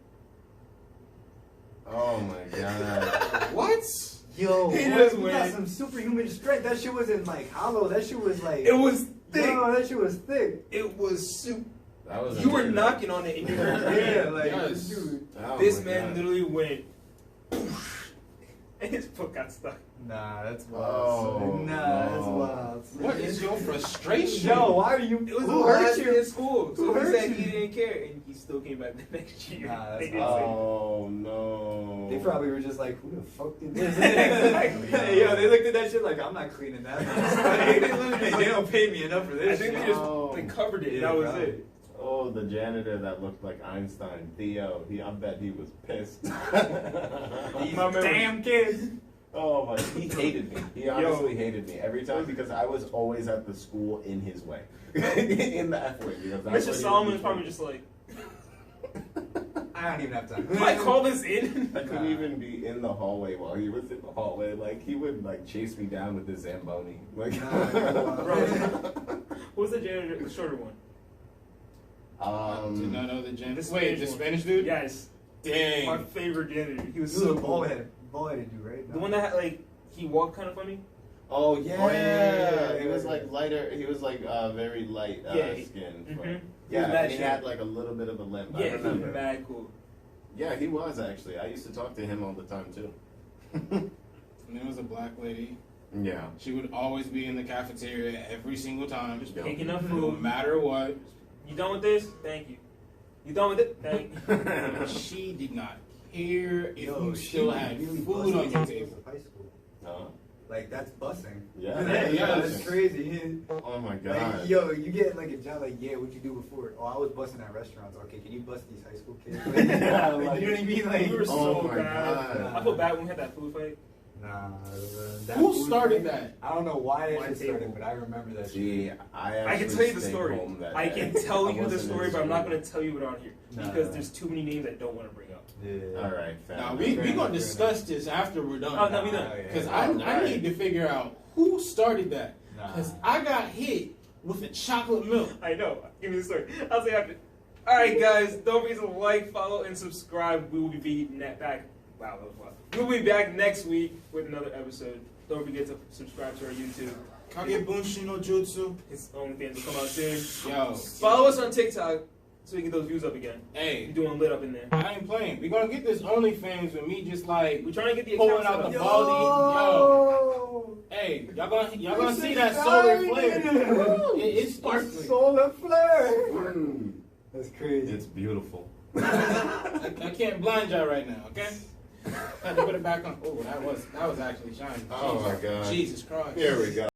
Oh my god. What? Yo, He boy, just you got went- some superhuman strength. That shit wasn't like hollow. That shit was like. It was thick. Yo, that shit was thick. It was super. That was. You were amazing. knocking on it and you were Yeah, like Yes. dude. Oh This my man God. literally went, and his foot got stuck. Nah, that's Oh, wild. son. Nah, that's no. wild. What is your frustration? Yo, why are you? It was who the hurt last day you? of school, Who so he hurt said you? he didn't care, and he still came back the next year. Nah, that's They didn't Oh no. They probably were just like, who the fuck did this? Exactly. Yo, they looked at that shit like, I'm not cleaning that. They literally just they don't pay me enough for say. I this think shit. they just Oh. they covered it. Yeah, That was probably. it. Oh, the janitor that looked like Einstein, Theo. I bet he was pissed. These My memory. damn kids. Oh my! He hated me. He honestly hated me every time because I was always at the school in his way, in the F way. Because that's Mr. what he Solomon was is probably just like, I don't even have time. "Can I call this in?" I couldn't even be in the hallway while he was in the hallway. Like he would like chase me down with his Zamboni. Like, Who's the janitor? The shorter one. Did not know the Jen. The Wait, Spanish the one. Spanish dude? Yes, my Dang. favorite janitor. He was He was so a cool. bald headed dude, right? The one that had like he walked kind of funny. Oh yeah. Oh, yeah. He was like lighter. He was like very light Yeah. skin. Mhm. But- He was Yeah, mad and he shit. had like a little bit of a limp. I Yeah, he was remember. mad cool. Yeah, he was actually. I used to talk to him all the time too. And there was a black lady. Yeah. She would always be in the cafeteria every single time. Yeah. Picking up No food. matter what. You done with this? Thank you. You done with it? Thank you. She did not care if Yo, you she still was had really food busting on your in table. high school. Huh? Like that's busing. Yeah. yeah, that's Yes. crazy. Oh my Like, god. yo, you get like a job like, yeah, what'd you do before? Oh, I was busting at restaurants. Okay, can you bust these high school kids? Yeah, Like, you know what I mean? Like, We were Oh so my bad. God. I felt bad when we had that food fight. Nah. Who started that? I don't know why My that shit started, table. but I remember that shit. See, I I can actually tell you the stayed story. home that I day. can tell I you the wasn't story, in but I'm not school. going to tell you it on here Nah. because there's too many names I don't want to bring up. Yeah. All right, fair Now enough. we Fair gonna enough, discuss this after we're done. Oh, no, we done. Because Yeah. I Alright. need to figure out who started that. Nah. Because I got hit with a chocolate milk. I know. Give me the story. I'll say after. All right, guys. Don't forget to like, follow, and subscribe. We will be back. Wow, that was wild. We'll be back next week with another episode. Don't forget to subscribe to our YouTube. Kage Bunshi no Jutsu. His OnlyFans will come out soon. Yo. Follow us on TikTok so we get those views up again. Hey, We're doing lit up in there. I ain't playing. We gonna get this OnlyFans with me just like We're trying to get the pulling account out set the up. baldy. Yo! Hey, y'all gonna This see is that solar exciting. flare. It's sparkling. Solar flare. Mm, That's crazy. it's beautiful. I can't blind y'all right now, okay? Had to put it back on. Oh, that was actually shiny. Oh my God. Jesus Christ. Here we go.